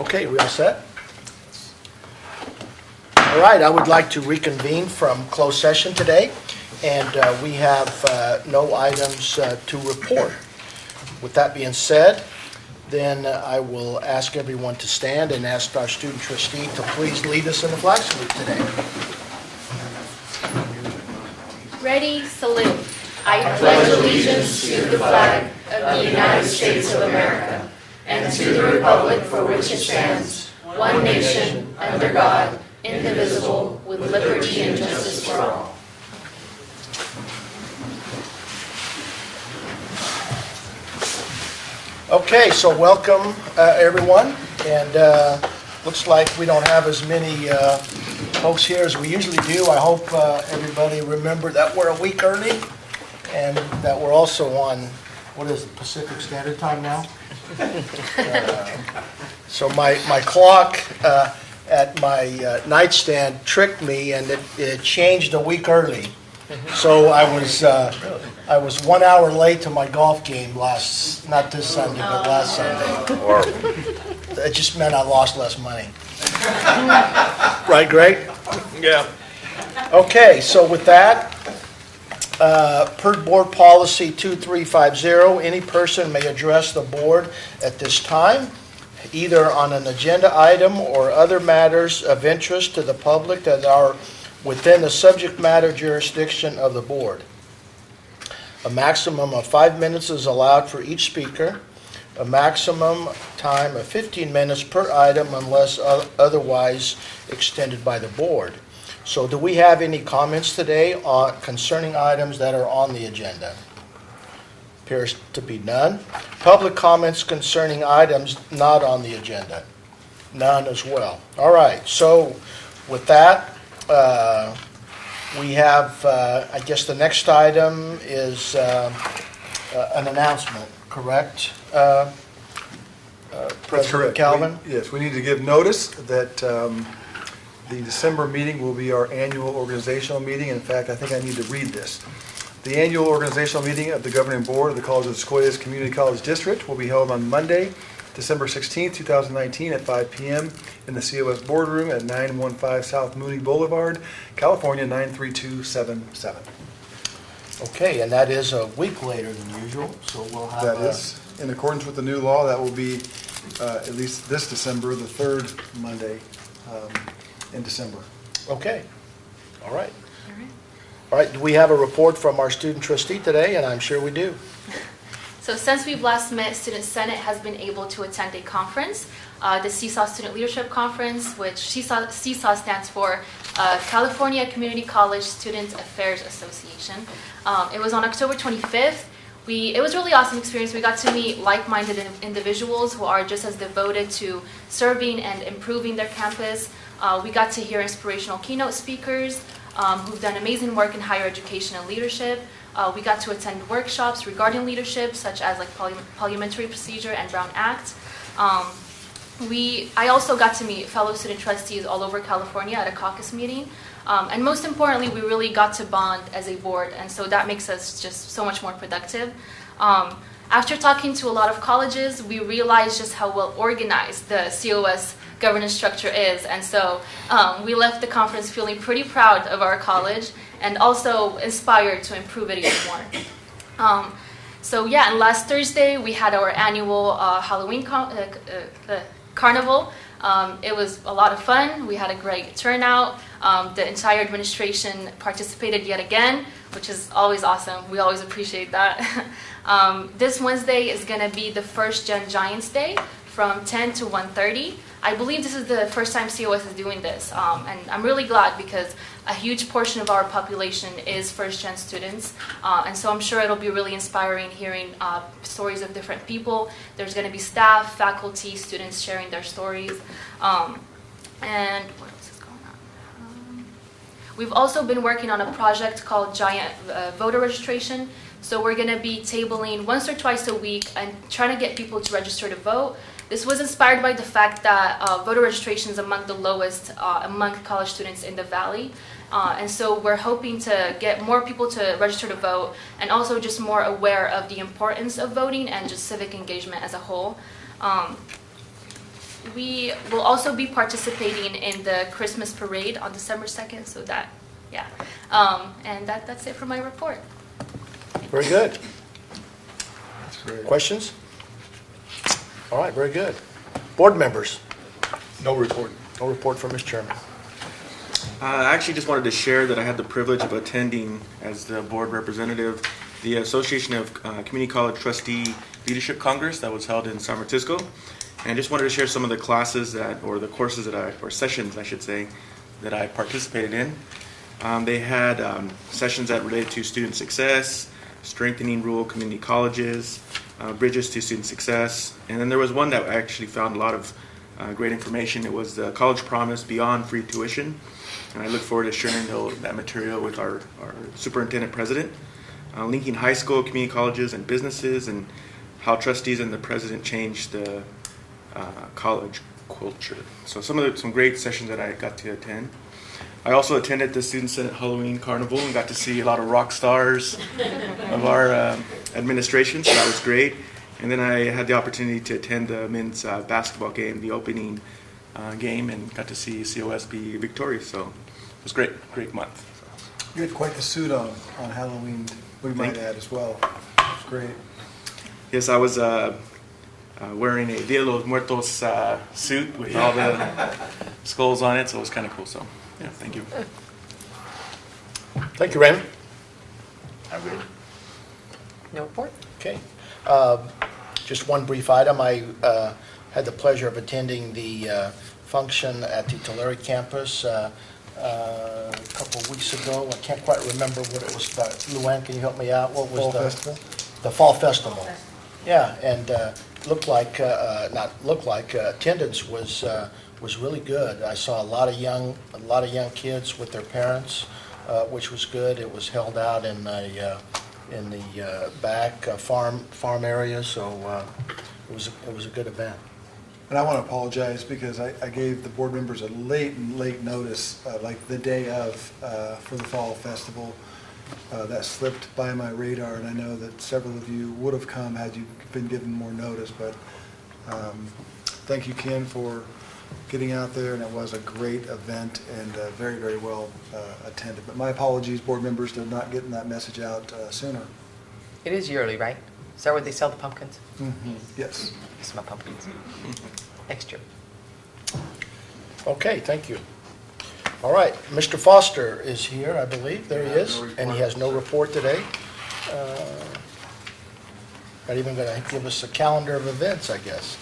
Okay, we all set? All right, I would like to reconvene from closed session today, and we have no items to report. With that being said, then I will ask everyone to stand and ask our student trustee to please lead us in the flag salute today. Ready, salute. I pledge allegiance to the flag of the United States of America and to the republic for which it stands, one nation, under God, indivisible, with liberty and justice for all. Okay, so welcome everyone, and looks like we don't have as many folks here as we usually do. I hope everybody remembered that we're a week early and that we're also on, what is it, Pacific Standard Time now? So my clock at my nightstand tricked me, and it changed a week early. So I was 1 hour late to my golf game not this Sunday, but last Sunday. It just meant I lost less money. Right, Greg? Yeah. Okay, so with that, per board policy 2350, any person may address the board at this time, either on an agenda item or other matters of interest to the public that are within the subject matter jurisdiction of the board. A maximum of 5 minutes is allowed for each speaker. A maximum time of 15 minutes per item unless otherwise extended by the board. So do we have any comments today concerning items that are on the agenda? Appears to be none. Public comments concerning items not on the agenda? None as well. All right, so with that, we have, I guess the next item is an announcement, correct? That's correct. Calvin? Yes, we need to give notice that the December meeting will be our annual organizational meeting. In fact, I think I need to read this. The annual organizational meeting of the Governing Board of the College of the Sequoias Community College District will be held on Monday, December 16th, 2019 at 5 p.m. in the COS Boardroom at 915 South Mooney Boulevard, California 93277. Okay, and that is a week later than usual, so we'll have That is, in accordance with the new law, that will be at least this December, the third Monday in December. Okay, all right. All right, do we have a report from our student trustee today? And I'm sure we do. So since we've last met, Student Senate has been able to attend a conference, the Seesaw Student Leadership Conference, which Seesaw stands for California Community College Student Affairs Association. It was on October 25th. It was a really awesome experience. We got to meet like-minded individuals who are just as devoted to serving and improving their campus. We got to hear inspirational keynote speakers who've done amazing work in higher education and leadership. We got to attend workshops regarding leadership, such as like parliamentary procedure and Brown Act. I also got to meet fellow student trustees all over California at a caucus meeting. And most importantly, we really got to bond as a board, and so that makes us just so much more productive. After talking to a lot of colleges, we realized just how well organized the COS governance structure is, and so we left the conference feeling pretty proud of our college and also inspired to improve it even more. So yeah, and last Thursday we had our annual Halloween carnival. It was a lot of fun. We had a great turnout. The entire administration participated yet again, which is always awesome. We always appreciate that. This Wednesday is going to be the first Gen Giants Day from 10 to 1:30. I believe this is the first time COS is doing this, and I'm really glad because a huge portion of our population is first-gen students, and so I'm sure it'll be really inspiring hearing stories of different people. There's going to be staff, faculty, students sharing their stories, and what else is going on? We've also been working on a project called Giant Voter Registration, so we're going to be tabling once or twice a week and trying to get people to register to vote. This was inspired by the fact that voter registration is among the lowest among college students in the Valley. And so we're hoping to get more people to register to vote and also just more aware of the importance of voting and just civic engagement as a whole. we will also be participating in the Christmas parade on December 2nd, so that, yeah. And that's it for my report. Very good. That's great. Questions? All right, very good. Board members? No report. No report from Mr. Chairman. I actually just wanted to share that I had the privilege of attending as the board representative the Association of Community College Trustee Leadership Congress that was held in San Francisco. And I just wanted to share some of the classes or the courses or sessions, I should say, that I participated in. They had sessions that related to student success, strengthening rural community colleges, bridges to student success. And then there was one that I actually found a lot of great information. It was the College Promise Beyond Free Tuition. And I look forward to sharing that material with our superintendent president, linking high school, community colleges, and businesses, and how trustees and the president changed the college culture. So some great sessions that I got to attend. I also attended the Student Senate Halloween Carnival and got to see a lot of rock stars of our administration, so that was great. And then I had the opportunity to attend the men's basketball game, the opening game, and got to see COS be victorious. So it was great month. You had quite the suit on Halloween, we might Thank you. add as well. It's great. Yes, I was wearing a Dia de los Muertos suit with all the skulls on it, so it was kind of cool. So yeah, thank you. Thank you, Raymond. No report? Okay. Just one brief item. I had the pleasure of attending the function at the Tulare campus a couple of weeks ago. I can't quite remember what it was about. Luann, can you help me out? What was Fall the Festival? The Fall Festival. Yeah, and attendance was really good. I saw a lot of young kids with their parents, which was good. It was held out in the back farm area, so it was a good event. And I want to apologize because I gave the board members a late notice, like the day of, for the Fall Festival. That slipped by my radar, and I know that several of you would have come had you been given more notice, but thank you, Ken, for getting out there, and it was a great event and very, very well attended. But my apologies, board members, to not getting that message out sooner. It is yearly, right? Is that where they sell the pumpkins? Yes. I smell pumpkins. Next year. Okay, thank you. All right, Mr. Foster is here, I believe. There he is, and he has no report today. Not even going to give us a calendar of events, I guess.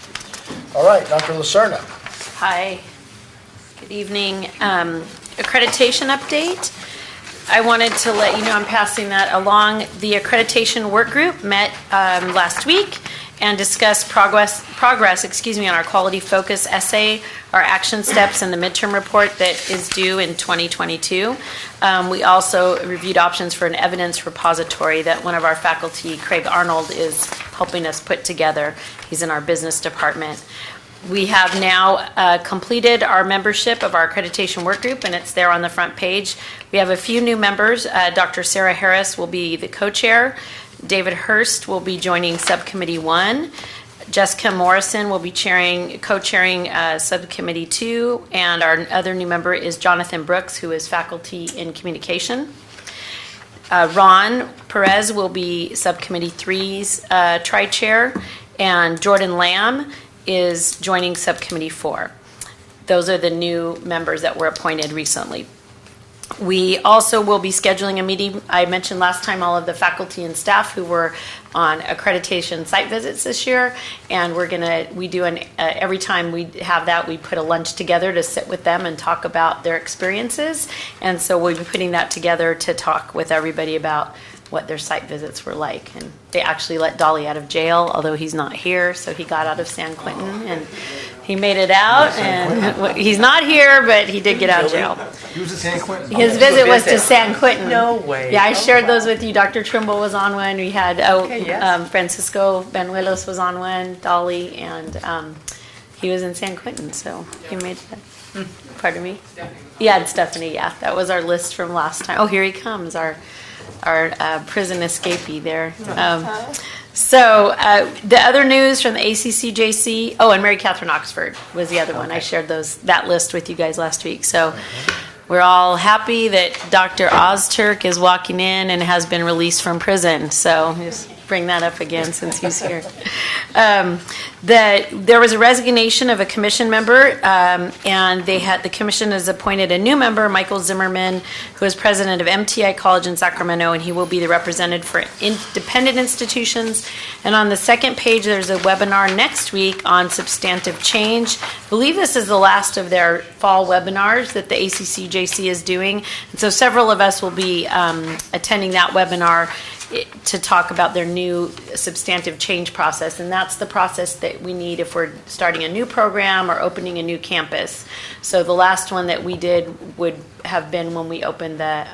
All right, Dr. Lacerna. Hi, good evening. Accreditation update. I wanted to let you know I'm passing that along. The accreditation work group met last week and discussed progress, on our quality focus essay, our action steps, and the midterm report that is due in 2022. We also reviewed options for an evidence repository that one of our faculty, Craig Arnold, is helping us put together. He's in our business department. We have now completed our membership of our accreditation work group, and it's there on the front page. We have a few new members. Dr. Sarah Harris will be the co-chair. David Hurst will be joining Subcommittee 1. Jessica Morrison will be co-chairing Subcommittee 2, and our other new member is Jonathan Brooks, who is faculty in communication. Ron Perez will be Subcommittee 3's tri-chair, and Jordan Lamb is joining Subcommittee 4. Those are the new members that were appointed recently. We also will be scheduling a meeting. I mentioned last time all of the faculty and staff who were on accreditation site visits this year, and every time we have that, we put a lunch together to sit with them and talk about their experiences. And so we'll be putting that together to talk with everybody about what their site visits were like. And they actually let Dolly out of jail, although he's not here, so he got out of San Quentin and he made it out. And he's not here, but he did get out of jail. He was at San Quentin. His visit was to San Quentin. No way. Yeah, I shared those with you. Dr. Trimble was on one. We had yes. Francisco Benuelos was on one, Dolly, and he was in San Quentin, so he made it. Pardon me? Stephanie. Yeah, and Stephanie, yeah. That was our list from last time. Oh, here he comes, our prison escapee there. So the other news from the ACCJC, oh, and Mary Catherine Oxford was the other one. I shared that list with you guys last week. So we're all happy that Dr. Ozturk is walking in and has been released from prison. So just bring that up again since he's here. There was a resignation of a commission member, and the commission has appointed a new member, Michael Zimmerman, who is president of MTI College in Sacramento, and he will be the representative for independent institutions. And on the second page, there's a webinar next week on substantive change. I believe this is the last of their fall webinars that the ACCJC is doing. And so several of us will be attending that webinar to talk about their new substantive change process. And that's the process that we need if we're starting a new program or opening a new campus. So the last one that we did would have been when we opened the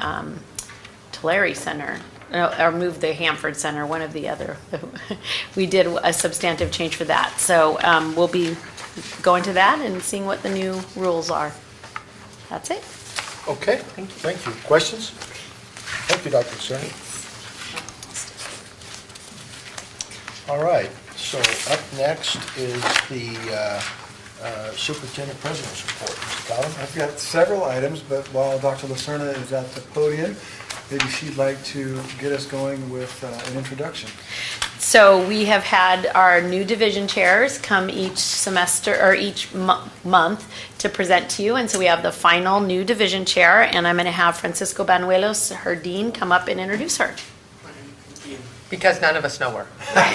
Tulare Center, or moved the Hanford Center, one of the other. We did a substantive change for that. So we'll be going to that and seeing what the new rules are. That's it. Okay, thank you. Questions? Thank you, Dr. Cerny. All right, so up next is the Superintendent President's Report. Mr. Cotton? I've got several items, but while Dr. Lacerna is at the podium, maybe she'd like to get us going with an introduction. So we have had our new division chairs come each semester or each month to present to you. And so we have the final new division chair, and I'm going to have Francisco Banuelos, her dean, come up and introduce her. Because none of us know her. A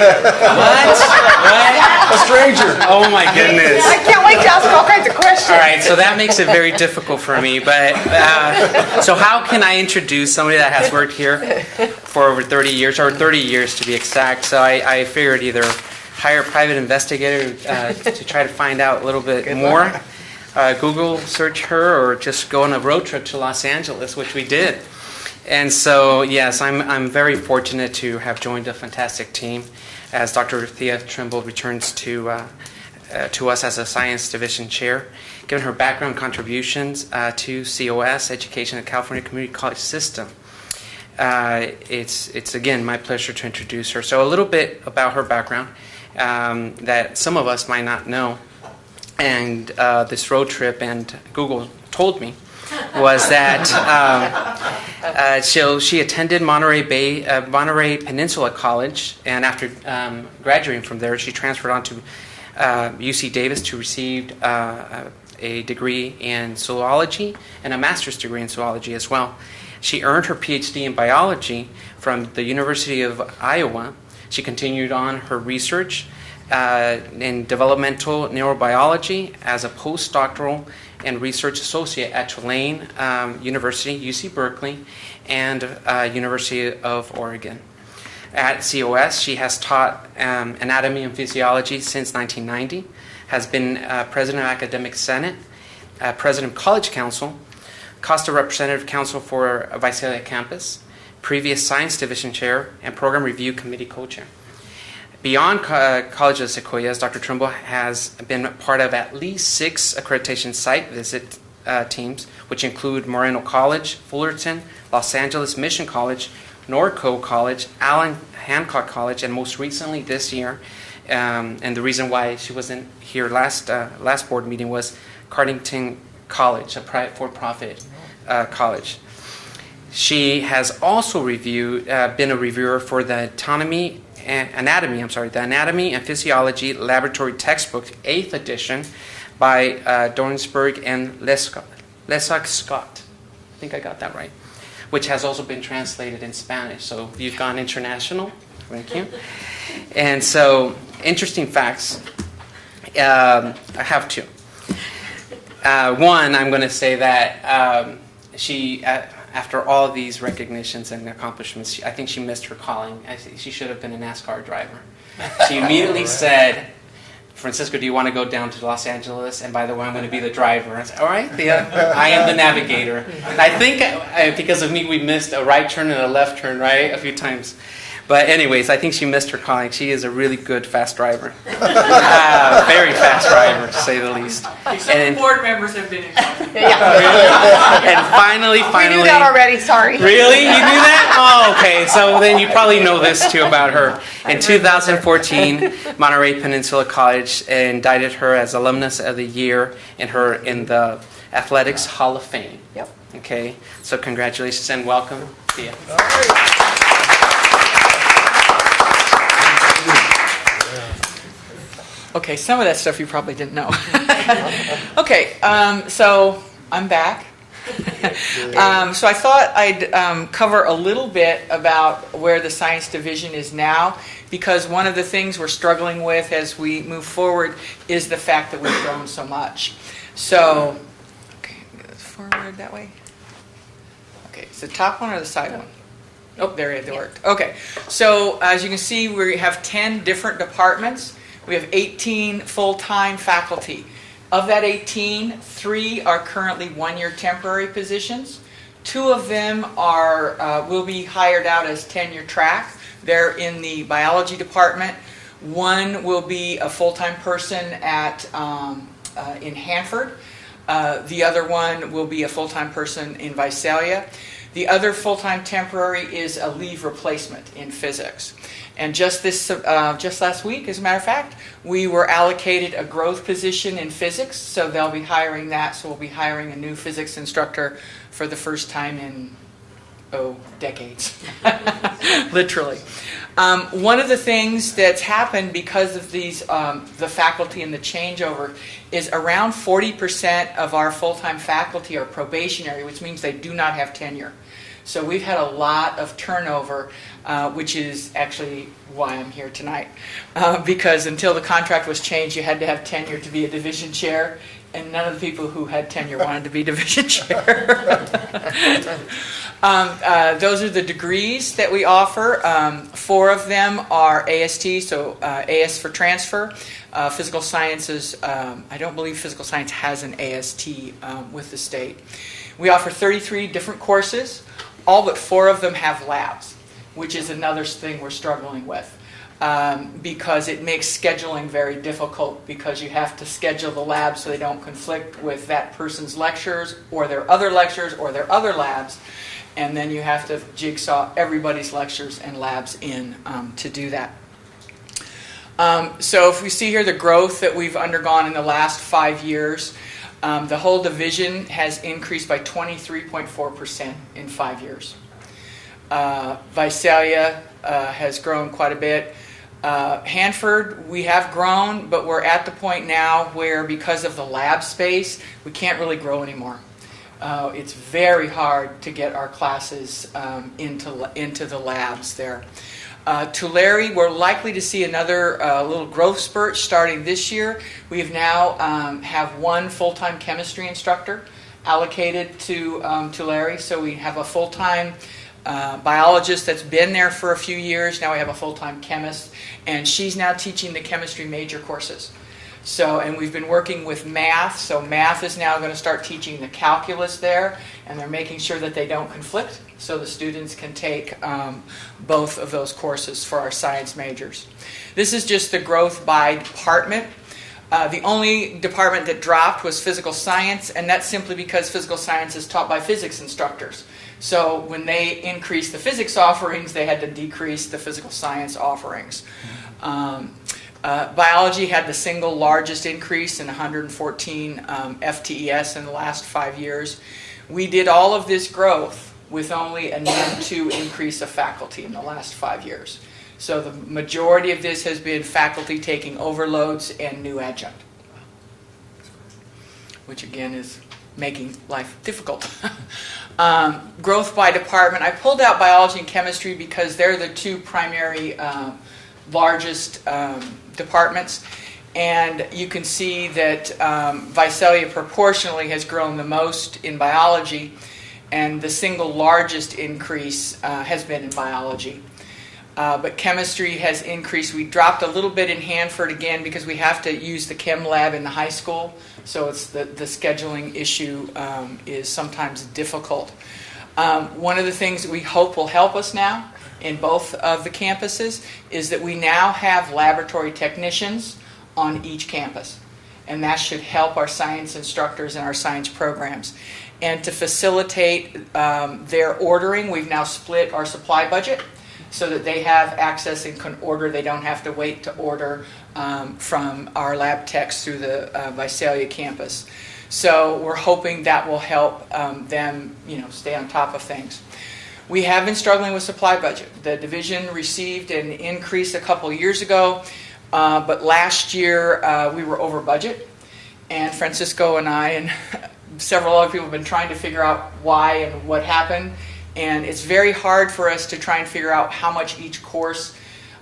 stranger. Oh my goodness. I can't wait to ask all kinds of questions. All right, so that makes it very difficult for me. But so how can I introduce somebody that has worked here for over 30 years, or 30 years to be exact? So I figured either hire a private investigator to try to find out a little bit more, Google search her, or just go on a road trip to Los Angeles, which we did. And so, yes, I'm very fortunate to have joined a fantastic team as Dr. Thea Trimble returns to us as a Science Division Chair. Given her background contributions to COS, Education at California Community College System, it's again my pleasure to introduce her. So a little bit about her background that some of us might not know. And this road trip, and Google told me, was that she attended Monterey Peninsula College, and after graduating from there, she transferred on to UC Davis to receive a degree in zoology and a master's degree in zoology as well. She earned her PhD in biology from the University of Iowa. She continued on her research in developmental neurobiology as a postdoctoral and research associate at Tulane University, UC Berkeley, and University of Oregon. At COS, she has taught anatomy and physiology since 1990, has been president of Academic Senate, president of College Council, Costa Representative Council for Visalia Campus, previous Science Division Chair, and Program Review Committee Co-Chair. Beyond College of Sequoias, Dr. Trimble has been part of at least 6 accreditation site visit teams, which include Moreno College, Fullerton, Los Angeles Mission College, Norco College, Allen Hancock College, and most recently this year, and the reason why she wasn't here last board meeting was Cardington College, a for-profit college. She has also been a reviewer for the Anatomy and Physiology Laboratory Textbook, 8th edition, by Dornsberg and Lesac Scott. I think I got that right. Which has also been translated in Spanish. So you've gone international. Thank you. And so, interesting facts. I have 2. One, I'm going to say that she, after all these recognitions and accomplishments, I think she missed her calling. She should have been a NASCAR driver. She immediately said, Francisco, do you want to go down to Los Angeles? And by the way, I'm going to be the driver. I said, all right, Thea, I am the navigator. And I think because of me, we missed a right turn and a left turn, right, a few times. But anyways, I think she missed her calling. She is a really good fast driver. Very fast driver, to say the least. Some board members have been involved. And finally, We knew that already, sorry. Really? You knew that? Oh, okay. So then you probably know this too about her. In 2014, Monterey Peninsula College indicted her as Alumnus of the Year in the Athletics Hall of Fame. Yep. Okay. So congratulations and welcome. See ya. Okay, some of that stuff you probably didn't know. Okay, so I'm back. So I thought I'd cover a little bit about where the science division is now, because one of the things we're struggling with as we move forward is the fact that we've grown so much. So, okay, get this forward that way. Okay, it's the top one or the side one? Oh, there it worked. Okay, so as you can see, we have 10 different departments. We have 18 full-time faculty. Of that 18, 3 are currently one-year temporary positions. 2 of them will be hired out as tenure track. They're in the biology department. 1 will be a full-time person in Hanford. The other one will be a full-time person in Visalia. The other full-time temporary is a leave replacement in physics. And just last week, as a matter of fact, we were allocated a growth position in physics, so they'll be hiring that. So we'll be hiring a new physics instructor for the first time in, decades, literally. One of the things that's happened because of these, the faculty and the changeover, is around 40% of our full-time faculty are probationary, which means they do not have tenure. So we've had a lot of turnover, which is actually why I'm here tonight. Because until the contract was changed, you had to have tenure to be a division chair, and none of the people who had tenure wanted to be division chair. Those are the degrees that we offer. 4 of them are AST, so AS for transfer. Physical sciences, I don't believe physical science has an AST with the state. We offer 33 different courses. All but 4 of them have labs, which is another thing we're struggling with, because it makes scheduling very difficult, because you have to schedule the labs so they don't conflict with that person's lectures or their other lectures or their other labs, and then you have to jigsaw everybody's lectures and labs in to do that. So if we see here the growth that we've undergone in the last 5 years, the whole division has increased by 23.4% in 5 years. Visalia has grown quite a bit. Hanford, we have grown, but we're at the point now where, because of the lab space, we can't really grow anymore. It's very hard to get our classes into the labs there. Tulare, we're likely to see another little growth spurt starting this year. We have now have 1 full-time chemistry instructor allocated to Tulare. So we have a full-time biologist that's been there for a few years. Now we have a full-time chemist, and she's now teaching the chemistry major courses. So, and we've been working with math. So math is now going to start teaching the calculus there, and they're making sure that they don't conflict, so the students can take both of those courses for our science majors. This is just the growth by department. The only department that dropped was physical science, and that's simply because physical science is taught by physics instructors. So when they increased the physics offerings, they had to decrease the physical science offerings. Biology had the single largest increase in 114 FTES in the last 5 years. We did all of this growth with only a need to increase of faculty in the last 5 years. So the majority of this has been faculty taking overloads and new adjunct, which again is making life difficult. Growth by department. I pulled out biology and chemistry because they're the 2 primary largest departments, and you can see that Visalia proportionally has grown the most in biology, and the single largest increase has been in biology. But chemistry has increased. We dropped a little bit in Hanford again because we have to use the chem lab in the high school, so it's the scheduling issue is sometimes difficult. One of the things that we hope will help us now in both of the campuses is that we now have laboratory technicians on each campus. And that should help our science instructors and our science programs. And to facilitate their ordering, we've now split our supply budget so that they have access and can order. They don't have to wait to order from our lab techs through the Visalia campus. So we're hoping that will help them, stay on top of things. We have been struggling with supply budget. The division received an increase a couple years ago, but last year we were over budget. And Francisco and I and several other people have been trying to figure out why and what happened. And it's very hard for us to try and figure out how much each course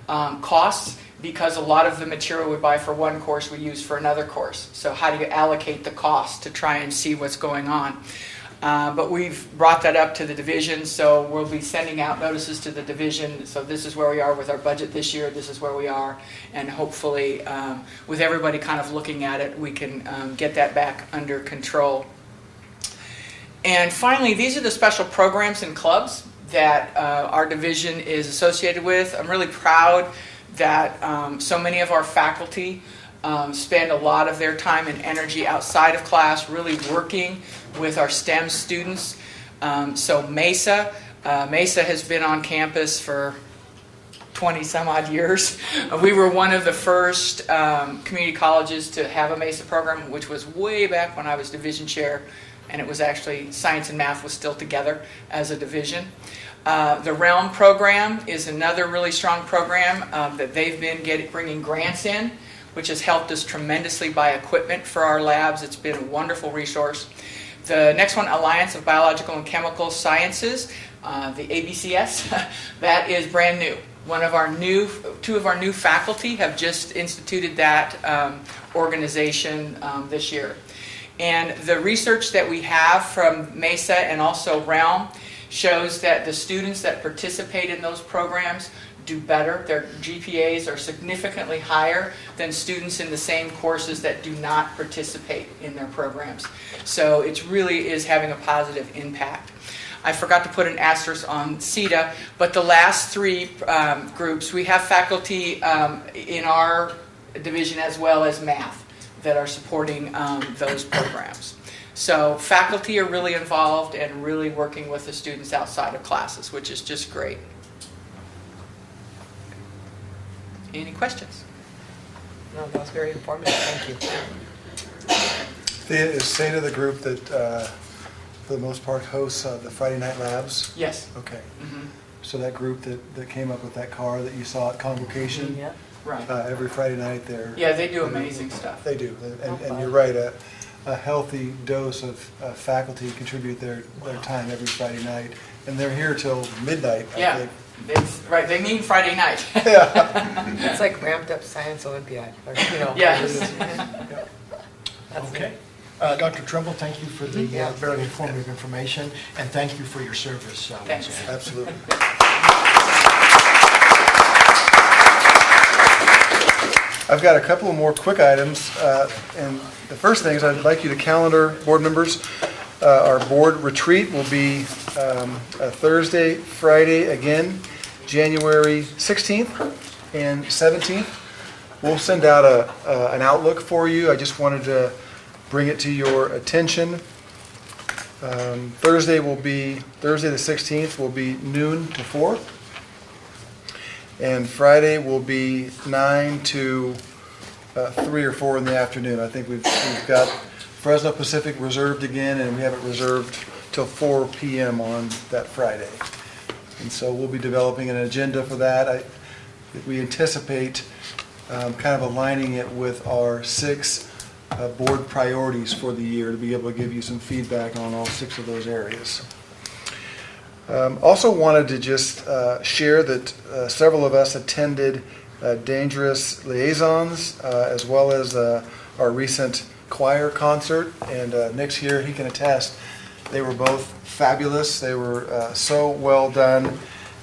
costs, because a lot of the material we buy for one course we use for another course. So how do you allocate the cost to try and see what's going on? But we've brought that up to the division, so we'll be sending out notices to the division. So this is where we are with our budget this year, this is where we are, and hopefully with everybody kind of looking at it, we can get that back under control. And finally, these are the special programs and clubs that our division is associated with. I'm really proud that so many of our faculty spend a lot of their time and energy outside of class really working with our STEM students. So Mesa has been on campus for 20 some odd years. We were one of the first community colleges to have a Mesa program, which was way back when I was division chair, and it was actually science and math was still together as a division. The Realm program is another really strong program that they've been bringing grants in, which has helped us tremendously buy equipment for our labs. It's been a wonderful resource. The next one, Alliance of Biological and Chemical Sciences, the ABCS, that is brand new. Two of our new faculty have just instituted that organization this year. And the research that we have from Mesa and also Realm shows that the students that participate in those programs do better. Their GPAs are significantly higher than students in the same courses that do not participate in their programs. So it really is having a positive impact. I forgot to put an asterisk on CETA, but the last three groups, we have faculty in our division as well as math that are supporting those programs. So faculty are really involved and really working with the students outside of classes, which is just great. Any questions? No, that was very informative. Thank you. Is CETA the group that, for the most part, hosts the Friday Night Labs? Yes. Okay. Mm-hmm. So that group that came up with that car that you saw at Convocation, Yeah. Right. every Friday night there. Yeah, they do amazing stuff. They do. And you're right, a healthy dose of faculty contribute their time every Friday night. And they're here till midnight, I Yeah. think. Right, they mean Friday night. It's like ramped up science Olympiad. Or, Yes. That's Okay. Dr. Trimble, thank you for the very informative information, and thank you for your service. Thanks. Absolutely. I've got a couple of more quick items, and the first thing is I'd like you to calendar, board members, our board retreat will be a Thursday, Friday again, January 16th and 17th. We'll send out an outlook for you. I just wanted to bring it to your attention. Thursday the 16th will be noon to 4. And Friday will be 9 to 3 or 4 in the afternoon. I think we've got Fresno Pacific reserved again, and we have it reserved till 4 p.m. on that Friday. And so we'll be developing an agenda for that. We anticipate kind of aligning it with our 6 board priorities for the year to be able to give you some feedback on all 6 of those areas. Also wanted to just share that several of us attended Dangerous Liaisons as well as our recent choir concert, and Nick's here, he can attest. They were both fabulous. They were so well done.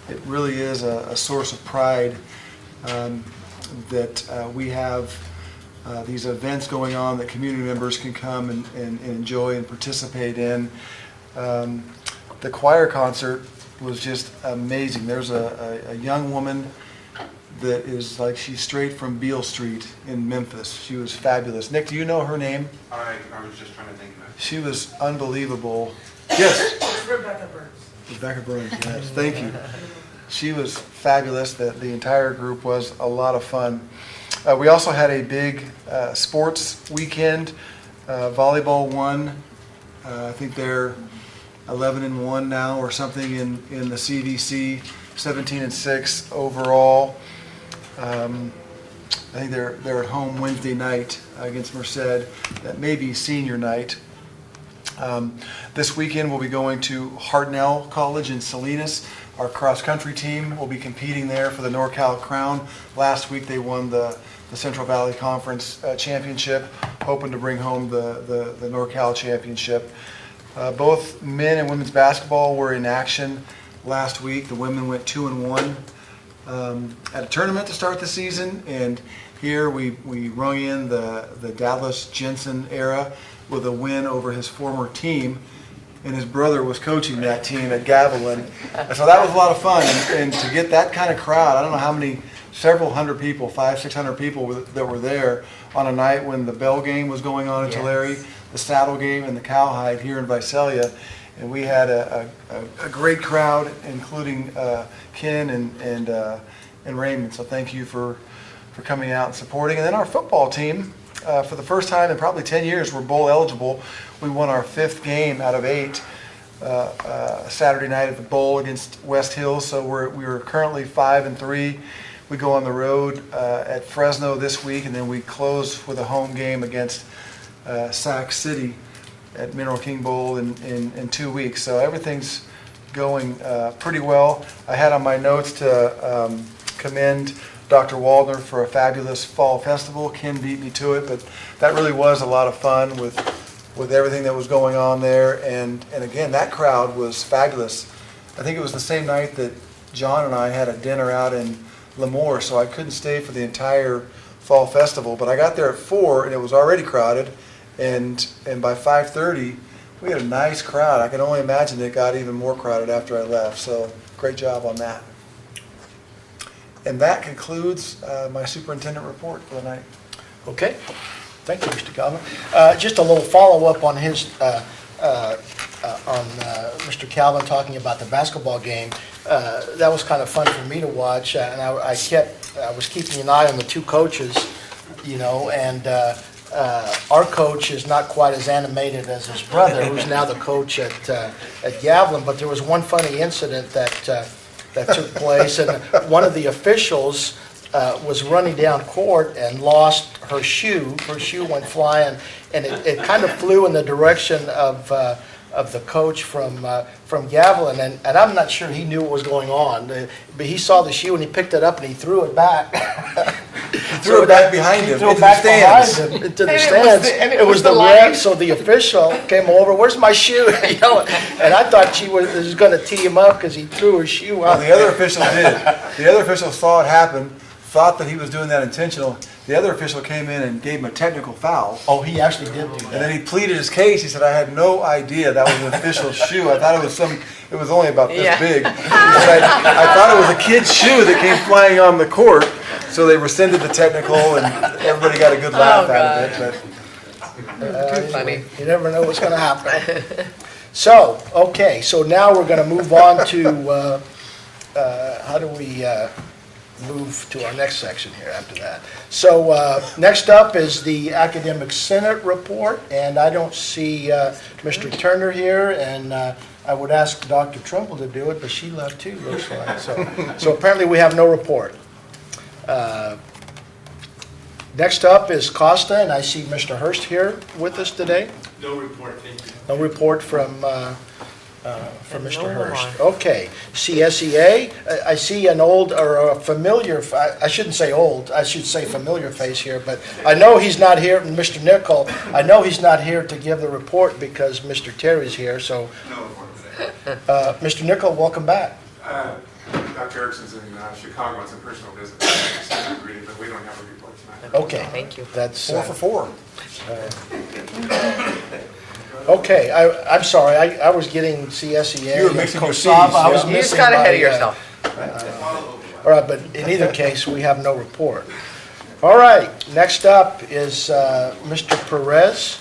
It really is a source of pride that we have these events going on that community members can come and enjoy and participate in. The choir concert was just amazing. There's a young woman that is like, she's straight from Beale Street in Memphis. She was fabulous. Nick, do you know her name? I was just trying to think of it. She was unbelievable. Yes. Rebecca Burns. Rebecca Burns, yes, thank you. She was fabulous. The entire group was a lot of fun. We also had a big sports weekend. Volleyball won. I think they're 11-1 now or something in the CVC. 17-6 overall. I think they're at home Wednesday night against Merced. That may be senior night. This weekend we'll be going to Hartnell College in Salinas. Our cross-country team will be competing there for the NorCal Crown. Last week they won the Central Valley Conference Championship, hoping to bring home the NorCal Championship. Both men and women's basketball were in action last week. The women went 2-1 at a tournament to start the season, and here we rung in the Dallas Jensen era with a win over his former team, and his brother was coaching that team at Gavilan. So that was a lot of fun, and to get that kind of crowd, I don't know how many, several hundred people, 500-600 people that were there on a night when the Bell game was going on in Tulare, the Saddle game, and the Cowhide here in Visalia. And we had a great crowd, including Ken and Raymond. So thank you for coming out and supporting. And then our football team, for the first time in probably 10 years, we're bowl eligible. We won our 5th game out of 8 Saturday night at the bowl against West Hills. So we are currently 5-3. We go on the road at Fresno this week, and then we close with a home game against Sac City at Mineral King Bowl in 2 weeks. So everything's going pretty well. I had on my notes to commend Dr. Waldner for a fabulous fall festival. Ken beat me to it, but that really was a lot of fun with everything that was going on there. And again, that crowd was fabulous. I think it was the same night that John and I had a dinner out in Lemoore, so I couldn't stay for the entire fall festival. But I got there at 4 and it was already crowded. And by 5:30, we had a nice crowd. I can only imagine it got even more crowded after I left. So great job on that. And that concludes my superintendent report for the night. Okay, thank you, Mr. Calvin. Just a little follow-up on Mr. Calvin talking about the basketball game. That was kind of fun for me to watch, and I was keeping an eye on the 2 coaches, and our coach is not quite as animated as his brother, who's now the coach at Gavilan. But there was one funny incident that took place, and one of the officials was running down court and lost her shoe. Her shoe went flying, and it kind of flew in the direction of the coach from Gavilan, and I'm not sure he knew what was going on, but he saw the shoe and he picked it up and he threw it back. He threw it back behind him, threw it into back the stands. behind him, into the And stands. it was the the ref, line. so the official came over. Where's my shoe? And I thought she was going to tee him up because he threw her shoe Well, out. the other official did. The other official saw it happen, thought that he was doing that intentional. The other official came in and gave him a technical foul. Oh, he actually did do And that. then he pleaded his case. He said, "I had no idea that was an official shoe. I thought it was only about this Yeah. big. He said, I thought it was a kid's shoe that came flying on the court." So they rescinded the technical, and everybody got a good laugh out of it. Too funny. You never know what's going to happen. So, okay, so now we're going to move on to, how do we move to our next section here after that? So next up is the Academic Senate report, and I don't see Mr. Turner here, and I would ask Dr. Trimble to do it, but she left too, looks like. So apparently we have no report. Next up is Costa, and I see Mr. Hurst here with us today. No report, thank you. No report from Mr. No Hurst. more. Okay, CSEA, I see an old, or a familiar, I shouldn't say old, I should say familiar face here, but I know he's not here, and Mr. Nichol, I know he's not here to give the report because Mr. Terry's here, so, No report today. Mr. Nichol, welcome back. Dr. Erickson's in Chicago on some personal business. I agree, but we don't have a report tonight. Okay. Thank you. That's, 4 for 4. Okay, I'm sorry, I was getting CSEA. You were mixing your Cs, I was yeah. You just missing got ahead of my, yourself. All right, but in either case, we have no report. All right, next up is Mr. Perez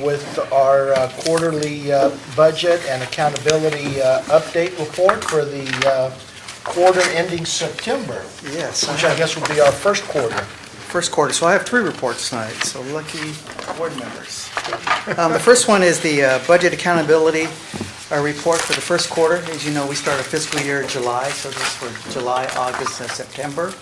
with our quarterly budget and accountability update report for the quarter ending September, Yes, which I guess will be our first quarter. first quarter. So I have 3 reports tonight, so lucky board members. The first one is the budget accountability report for the first quarter. As you know, we start our fiscal year in July, so this is for July, August, and September.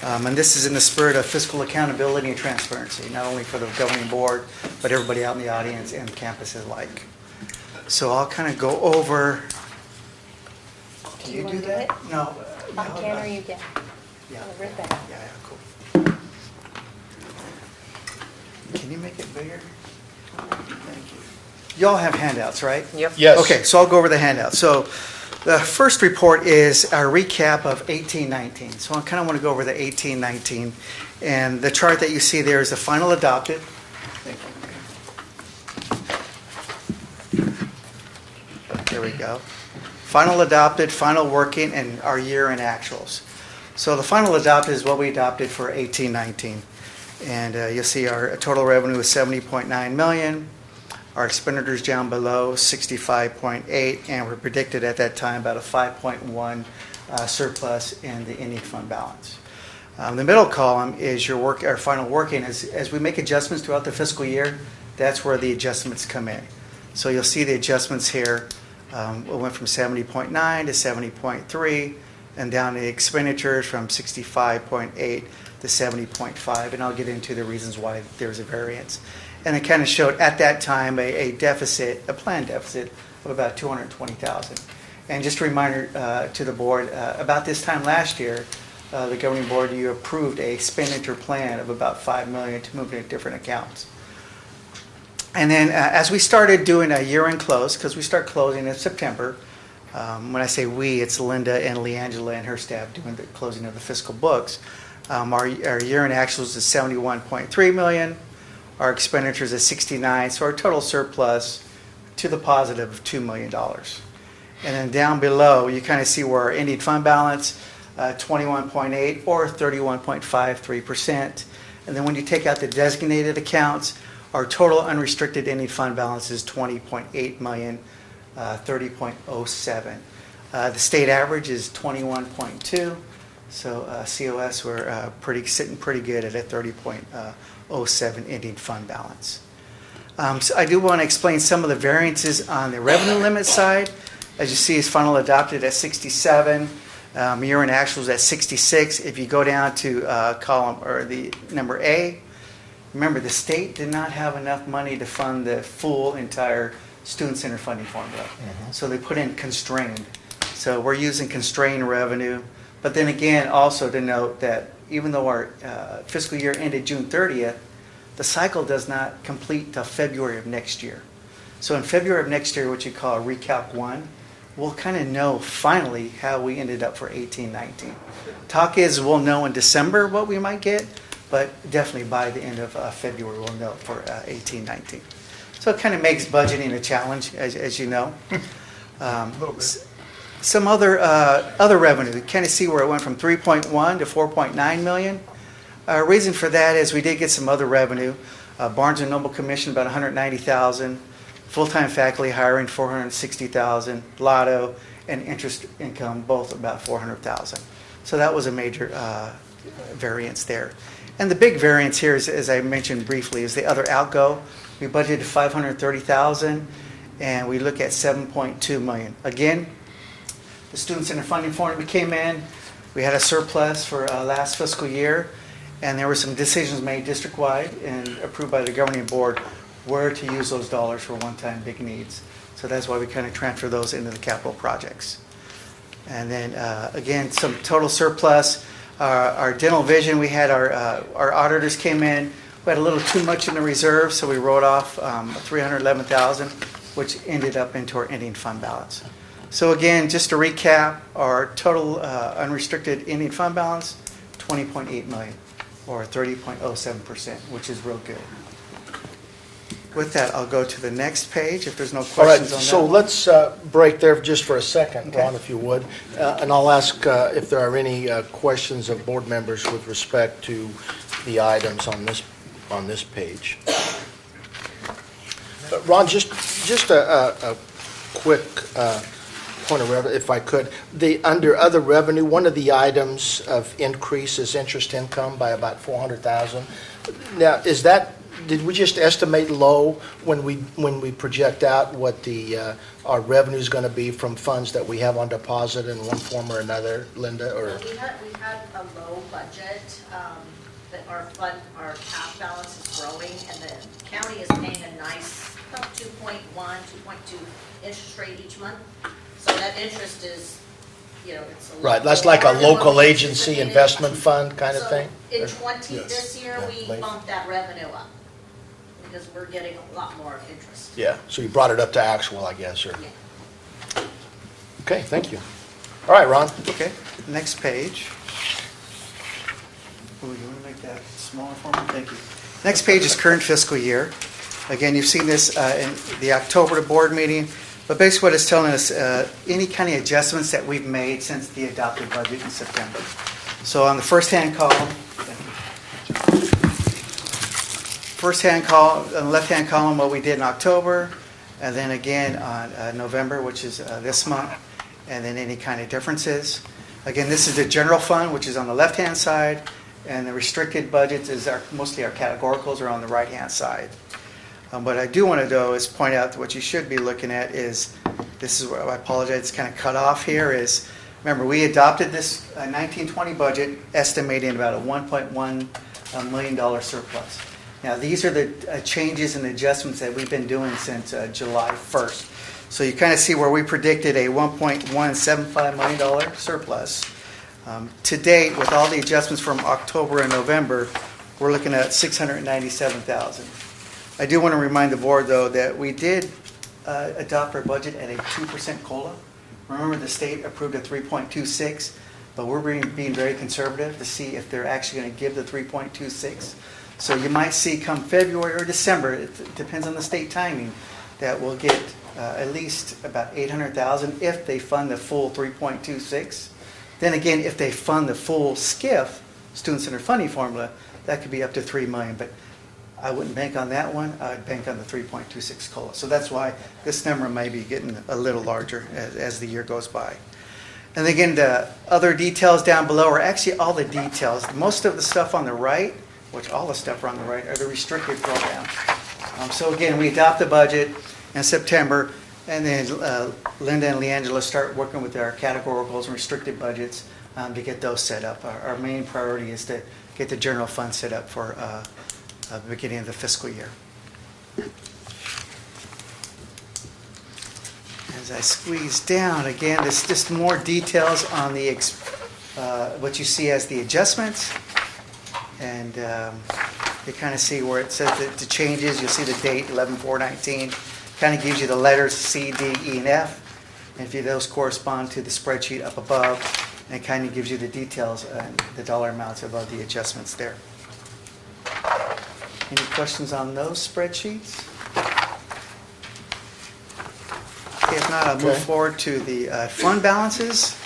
And this is in the spirit of fiscal accountability and transparency, not only for the governing board, but everybody out in the audience and campuses alike. So I'll kind of go over. Do you do that? No. I can or you can. Yeah. I'll rip it. Yeah, cool. Can you make it bigger? Thank you. Y'all have handouts, right? Yep. Yes. Okay, so I'll go over the handout. So the first report is a recap of 18-19. So I kind of want to go over the 18-19. And the chart that you see there is the final adopted. There we go. Final adopted, final working, and our year-end actuals. So the final adopted is what we adopted for 18-19. And you'll see our total revenue is $70.9 million. Our expenditures down below 65.8, and we're predicted at that time about a 5.1 surplus in the ending fund balance. The middle column is our final working. As we make adjustments throughout the fiscal year, that's where the adjustments come in. So you'll see the adjustments here. We went from 70.9 to 70.3, and down the expenditures from 65.8 to 70.5, and I'll get into the reasons why there's a variance. And it kind of showed at that time a deficit, a planned deficit of about $220,000. And just a reminder to the board, about this time last year, the governing board, you approved a expenditure plan of about $5 million to move into different accounts. And then as we started doing a year-end close, because we start closing in September, when I say we, it's Linda and Leangela and her staff doing the closing of the fiscal books. Our year-end actuals is $71.3 million. Our expenditures is 69, so our total surplus to the positive of $2 million. And then down below, you kind of see where our ending fund balance, 21.8 or 31.53%. And then when you take out the designated accounts, our total unrestricted ending fund balance is 20.8 million, 30.07. The state average is 21.2. So COS, we're sitting pretty good at a 30.07 ending fund balance. So I do want to explain some of the variances on the revenue limit side. As you see, it's final adopted at 67. Year-end actuals at 66. If you go down to column or the number A, remember the state did not have enough money to fund the full entire student center funding formula. So they put in constrained. So we're using constrained revenue. But then again, also to note that even though our fiscal year ended June 30th, the cycle does not complete till February of next year. So in February of next year, what you call a recalc 1, we'll kind of know finally how we ended up for 18-19. Talk is we'll know in December what we might get, but definitely by the end of February we'll know for 18-19. So it kind of makes budgeting a challenge, as you know. A little bit. Some other revenue, you kind of see where it went from 3.1 to 4.9 million. Reason for that is we did get some other revenue. Barnes & Noble commission about 190,000, full-time faculty hiring 460,000, Lotto and interest income both about 400,000. So that was a major variance there. And the big variance here is, as I mentioned briefly, is the other outgo. We budgeted 530,000 and we look at 7.2 million. Again, the Student Center funding formula came in. We had a surplus for last fiscal year, and there were some decisions made district-wide and approved by the governing board where to use those dollars for one-time big needs. So that's why we kind of transfer those into the capital projects. And then again, some total surplus. Our dental vision, we had our auditors came in. We had a little too much in the reserve, so we wrote off 311,000, which ended up into our ending fund balance. So again, just to recap, our total unrestricted ending fund balance, 20.8 million, or 30.07%, which is real good. With that, I'll go to the next page if there's no All right, questions on that. so let's break there just for a second, Okay. Ron, if you would. And I'll ask if there are any questions of board members with respect to the items on this page. Ron, just a quick point of reference, if I could. Under other revenue, one of the items of increase is interest income by about $400,000. Now, is that, did we just estimate low when we project out what our revenue is going to be from funds that we have on deposit in one form or another, Linda, or? We had a low budget, that our cash balance is growing, and the county is paying a nice, about 2.1, 2.2 interest rate each month. So that interest is, it's a lot. Right, that's like a more than what local we agency anticipated. investment fund kind of So thing? in Yes. this year, we Yeah, bumped that revenue up, because we're getting a lot more interest. Yeah, so you brought it up to actual, I guess, or? Yeah. Okay, thank you. All right, Ron. Okay, next page. Oh, you want to make that smaller for me? Thank you. Next page is current fiscal year. Again, you've seen this in the October board meeting, but basically what it's telling us, any kind of adjustments that we've made since the adopted budget in September. So on the first-hand column, on the left-hand column, what we did in October, and then again on November, which is this month, and then any kind of differences. Again, this is the general fund, which is on the left-hand side, and the restricted budgets is mostly our categoricals are on the right-hand side. What I do want to do is point out that what you should be looking at is, this is where I apologize, it's kind of cut off here, is, remember, we adopted this 1920 budget estimating about a $1.1 million surplus. Now, these are the changes and adjustments that we've been doing since July 1st. So you kind of see where we predicted a $1.175 million surplus. To date, with all the adjustments from October and November, we're looking at $697,000. I do want to remind the board, though, that we did adopt our budget at a 2% COLA. Remember, the state approved a 3.26, but we're being very conservative to see if they're actually going to give the 3.26. So you might see come February or December, it depends on the state timing, that we'll get at least about $800,000 if they fund the full 3.26. Then again, if they fund the full SCIF, Student Center Funding Formula, that could be up to $3 million. But I wouldn't bank on that one. I'd bank on the 3.26 COLA. So that's why this number may be getting a little larger as the year goes by. And again, the other details down below are actually all the details. Most of the stuff on the right, which all the stuff on the right, are the restricted programs. So again, we adopt the budget in September, and then Linda and Leangela start working with our categoricals and restricted budgets to get those set up. Our main priority is to get the general fund set up for the beginning of the fiscal year. As I squeeze down, again, there's just more details on the what you see as the adjustments. And you kind of see where it says the changes. You'll see the date, 11/4/19. Kind of gives you the letters C, D, E, and F. And if those correspond to the spreadsheet up above, and it kind of gives you the details and the dollar amounts above the adjustments there. Any questions on those spreadsheets? Okay, if not, I'll move forward to the fund balances.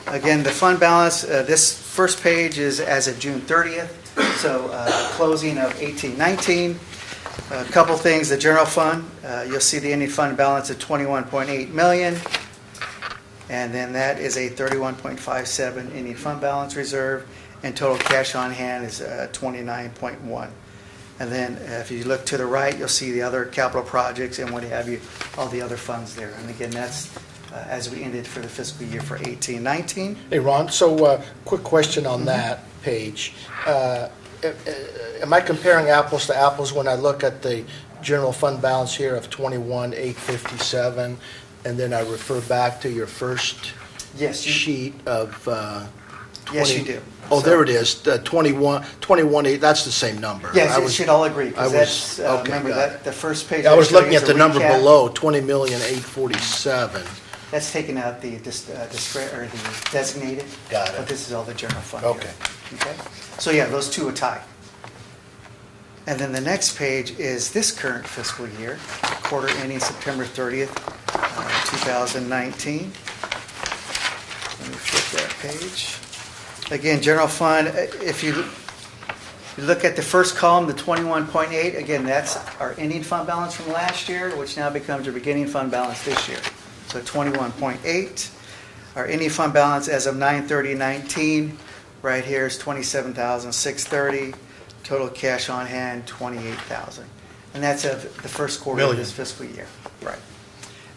Again, the fund balance, this first page is as of June 30th, so closing of 18-19. A couple things, the general fund, you'll see the ending fund balance of $21.8 million, and then that is a 31.57 ending fund balance reserve, and total cash on hand is 29.1. And then if you look to the right, you'll see the other capital projects and what have you, all the other funds there. And again, that's as we ended for the fiscal year for 18-19. Hey, Ron, so quick question on that page. Am I comparing apples to apples when I look at the general fund balance here of 21,857, and then I refer back to your first sheet of 20? Yes, you do. Oh, there it is, 21,8, that's the same number. Yes, you should all agree, because that's, okay, remember got that it. the first page. I was showed you looking is at a the number recap. below, 20,847. That's taking out the the designated. Got it. But this is all the general fund. Okay. Here. Okay. So yeah, those two are tied. And then the next page is this current fiscal year, quarter ending September 30th, 2019. Let me flip that page. Again, general fund, if you look at the first column, the 21.8, again, that's our ending fund balance from last year, which now becomes your beginning fund balance this year. So 21.8. Our ending fund balance as of 9/30/19, right here is 27,630. Total cash on hand, 28,000. And that's of the first quarter of this fiscal year. Right.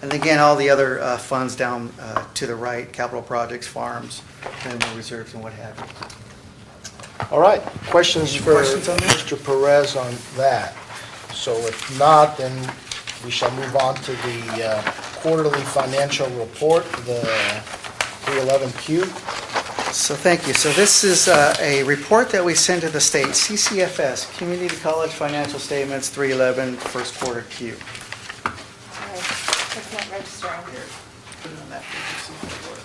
And again, all the other funds down to the right, capital projects, farms, minimum reserves, and what have you. All right, questions for Questions on that? Mr. Perez on that? So if not, then we shall move on to the quarterly financial report, the 311Q. So thank you. So this is a report that we send to the state, CCFS, Community College Financial Statements 311, first quarter Q. It's not registering. Put it on that page to see if it works.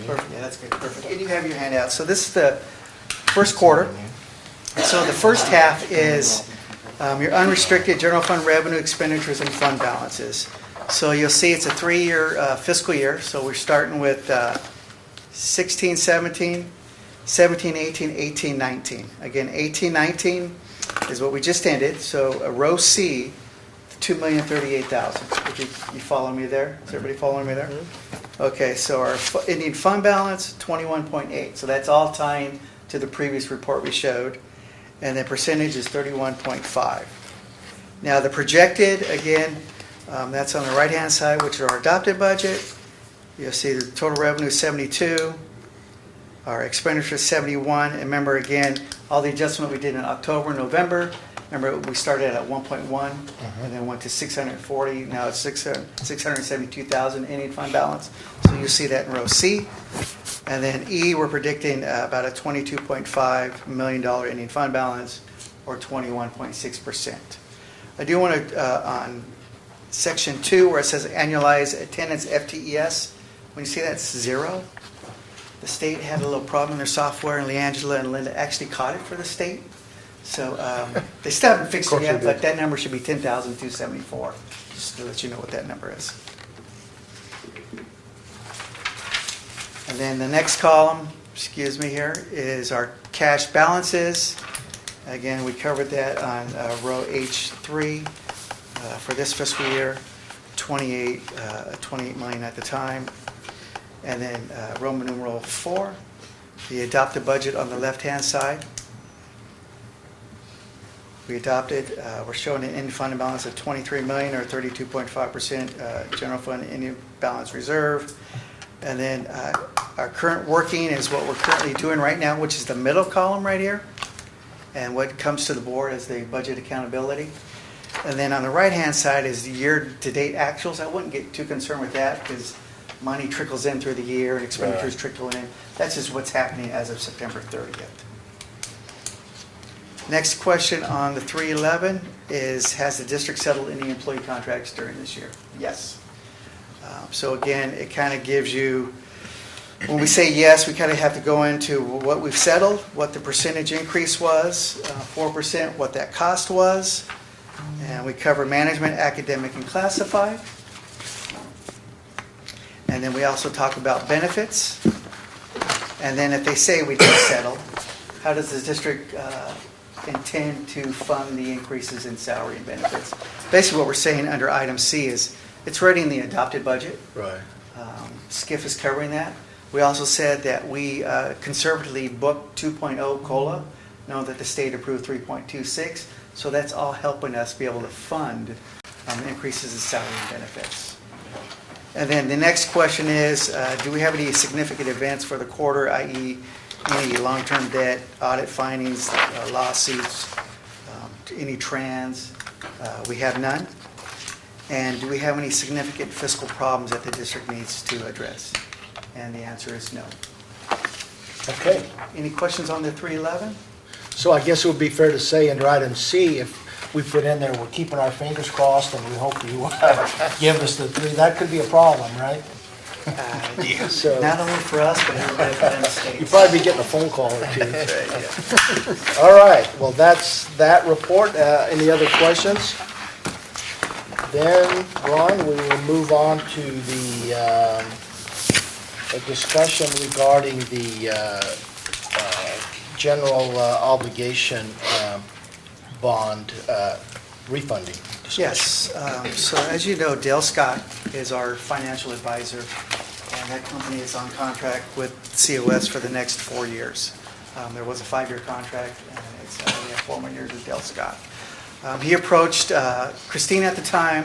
Perfect, yeah, that's good, perfect. And you have your handout. So this is the first quarter. So the first half is your unrestricted general fund revenue, expenditures, and fund balances. So you'll see it's a 3-year fiscal year. So we're starting with 16, 17, 17, 18, 18, 19. Again, 18, 19 is what we just ended. So row C, 2,038,000. If you follow me there? Is everybody following me there? Okay, so our ending fund balance, 21.8. So that's all tying to the previous report we showed. And the percentage is 31.5. Now the projected, again, that's on the right-hand side, which is our adopted budget. You'll see the total revenue is 72. Our expenditure is 71. And remember, again, all the adjustment we did in October, November. Remember, we started at 1.1 and then went to 640. Now it's 672,000 ending fund balance. So you see that in row C. And then E, we're predicting about a $22.5 million ending fund balance, or 21.6%. I do want to, on section 2, where it says annualized attendance FTES, when you see that's 0, the state had a little problem in their software, and Leangela and Linda actually caught it for the state. So they still haven't fixed it yet, but that number should be 10,274, just to let you know what that number is. And then the next column, excuse me here, is our cash balances. Again, we covered that on row H3 for this fiscal year, 28 million at the time. And then Roman numeral 4, the adopted budget on the left-hand side. We adopted, we're showing an ending fund balance of 23 million, or 32.5% general fund ending balance reserve. And then our current working is what we're currently doing right now, which is the middle column right here. And what comes to the board is the budget accountability. And then on the right-hand side is the year-to-date actuals. I wouldn't get too concerned with that because money trickles in through the year and expenditures trickle in. That's just what's happening as of September 30th. Next question on the 311 is, has the district settled any employee contracts during this year? Yes. So again, it kind of gives you, when we say yes, we kind of have to go into what we've settled, what the percentage increase was, 4%, what that cost was, and we cover management, academic, and classified. And then we also talk about benefits. And then if they say we did settle, how does the district intend to fund the increases in salary and benefits? Basically what we're saying under item C is it's already in the adopted budget. Right. SCIF is covering that. We also said that we conservatively booked 2.0 COLA, knowing that the state approved 3.26. So that's all helping us be able to fund increases in salary and benefits. And then the next question is, do we have any significant events for the quarter, i.e. any long-term debt, audit findings, lawsuits, any trans? We have none. And do we have any significant fiscal problems that the district needs to address? And the answer is no. Okay. Any questions on the 311? So I guess it would be fair to say under item C, if we put in there, we're keeping our fingers crossed and we hope you give us the 3, that could be a problem, right? Yeah. So Not only for us, but everybody in the state. you'd probably be getting a phone call or two. All right, well, that's that report. Any other questions? Then, Ron, we will move on to the a discussion regarding the general obligation bond refunding. Yes, so as you know, Dale Scott is our financial advisor, and that company is on contract with COS for the next 4 years. There was a 5-year contract, and we have 4 more years with Dale Scott. He approached Christine at the time,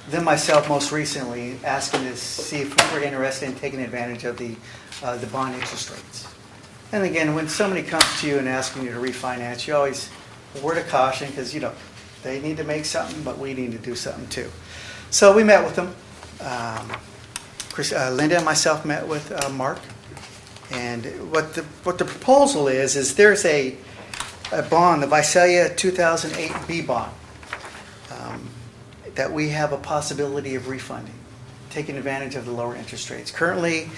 then myself most recently, asking to see if we were interested in taking advantage of the bond interest rates. And again, when somebody comes to you and asking you to refinance, you always, a word of caution, because they need to make something, but we need to do something too. So we met with them. Linda and myself met with Mark. And what the proposal is there's a bond, the Visalia 2008 B bond, that we have a possibility of refunding, taking advantage of the lower interest rates. Currently,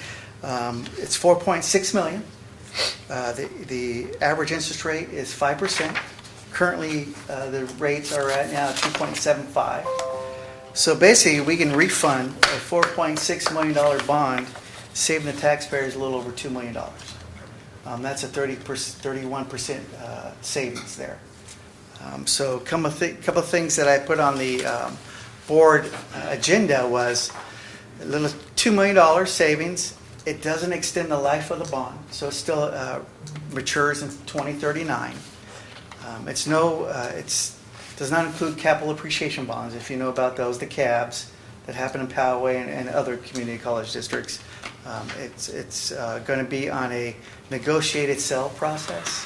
it's $4.6 million. The average interest rate is 5%. Currently, the rates are at now 2.75. So basically, we can refund a $4.6 million bond, saving the taxpayers a little over $2 million. That's a 31% savings there. So a couple of things that I put on the board agenda was a little $2 million savings. It doesn't extend the life of the bond, so it still matures in 2039. It does not include capital appreciation bonds, if you know about those, the CABs that happen in Poway and other community college districts. It's going to be on a negotiated sale process.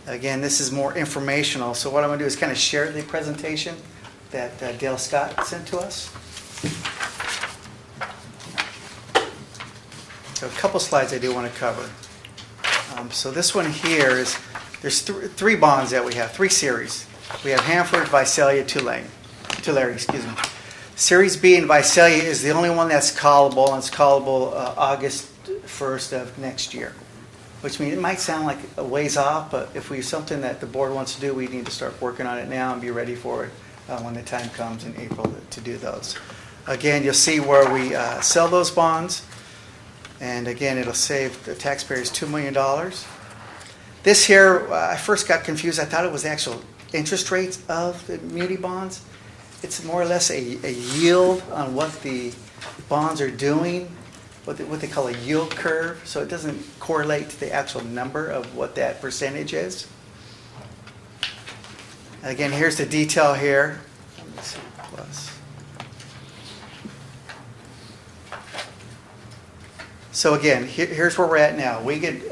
Again, this is more informational, so what I'm going to do is kind of share the presentation that Dale Scott sent to us. So a couple slides I do want to cover. So this one here is, there's 3 bonds that we have, 3 series. We have Hanford, Visalia, Tulare. Series B in Visalia is the only one that's callable, and it's callable August 1st of next year. Which means it might sound like a ways off, but if we have something that the board wants to do, we need to start working on it now and be ready for it when the time comes in April to do those. Again, you'll see where we sell those bonds. And again, it'll save the taxpayers $2 million. This here, I first got confused. I thought it was the actual interest rates of the muni bonds. It's more or less a yield on what the bonds are doing, what they call a yield curve. So it doesn't correlate to the actual number of what that percentage is. Again, here's the detail here. Let me see, plus. So again, here's where we're at now. We could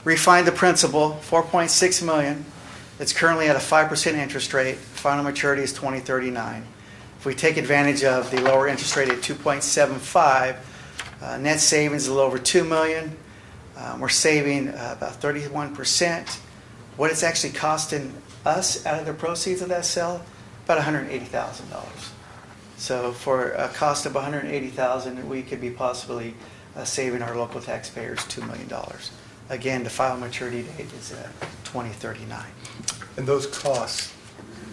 refine the principal, $4.6 million. It's currently at a 5% interest rate. Final maturity is 2039. If we take advantage of the lower interest rate at 2.75, net savings is a little over $2 million. We're saving about 31%. What it's actually costing us out of the proceeds of that sale, about $180,000. So for a cost of $180,000, we could be possibly saving our local taxpayers $2 million. Again, the final maturity date is 2039. And those costs,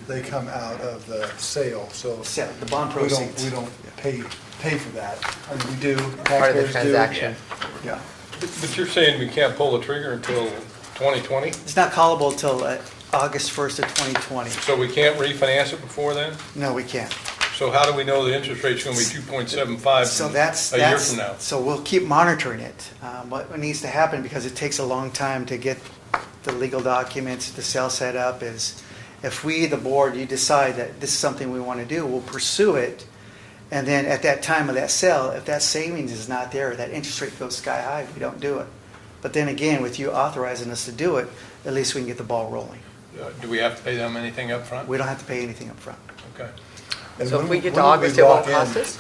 they come out of the sale, so The bond proceeds. we don't pay for that. I mean, we do, Part of the taxpayers do. transaction. Yeah. But you're saying we can't pull the trigger until 2020? It's not callable until August 1st of 2020. So we can't refinance it before then? No, we can't. So how do we know the interest rate's going to be 2.75 So that's a year from now? So we'll keep monitoring it. What needs to happen, because it takes a long time to get the legal documents, the sale set up, is if we, the board, you decide that this is something we want to do, we'll pursue it. And then at that time of that sale, if that savings is not there, that interest rate goes sky high, we don't do it. But then again, with you authorizing us to do it, at least we can get the ball rolling. Do we have to pay them anything up front? We don't have to pay anything up front. Okay. And So when if we would- get when to would we August, it won't lock in? cost us?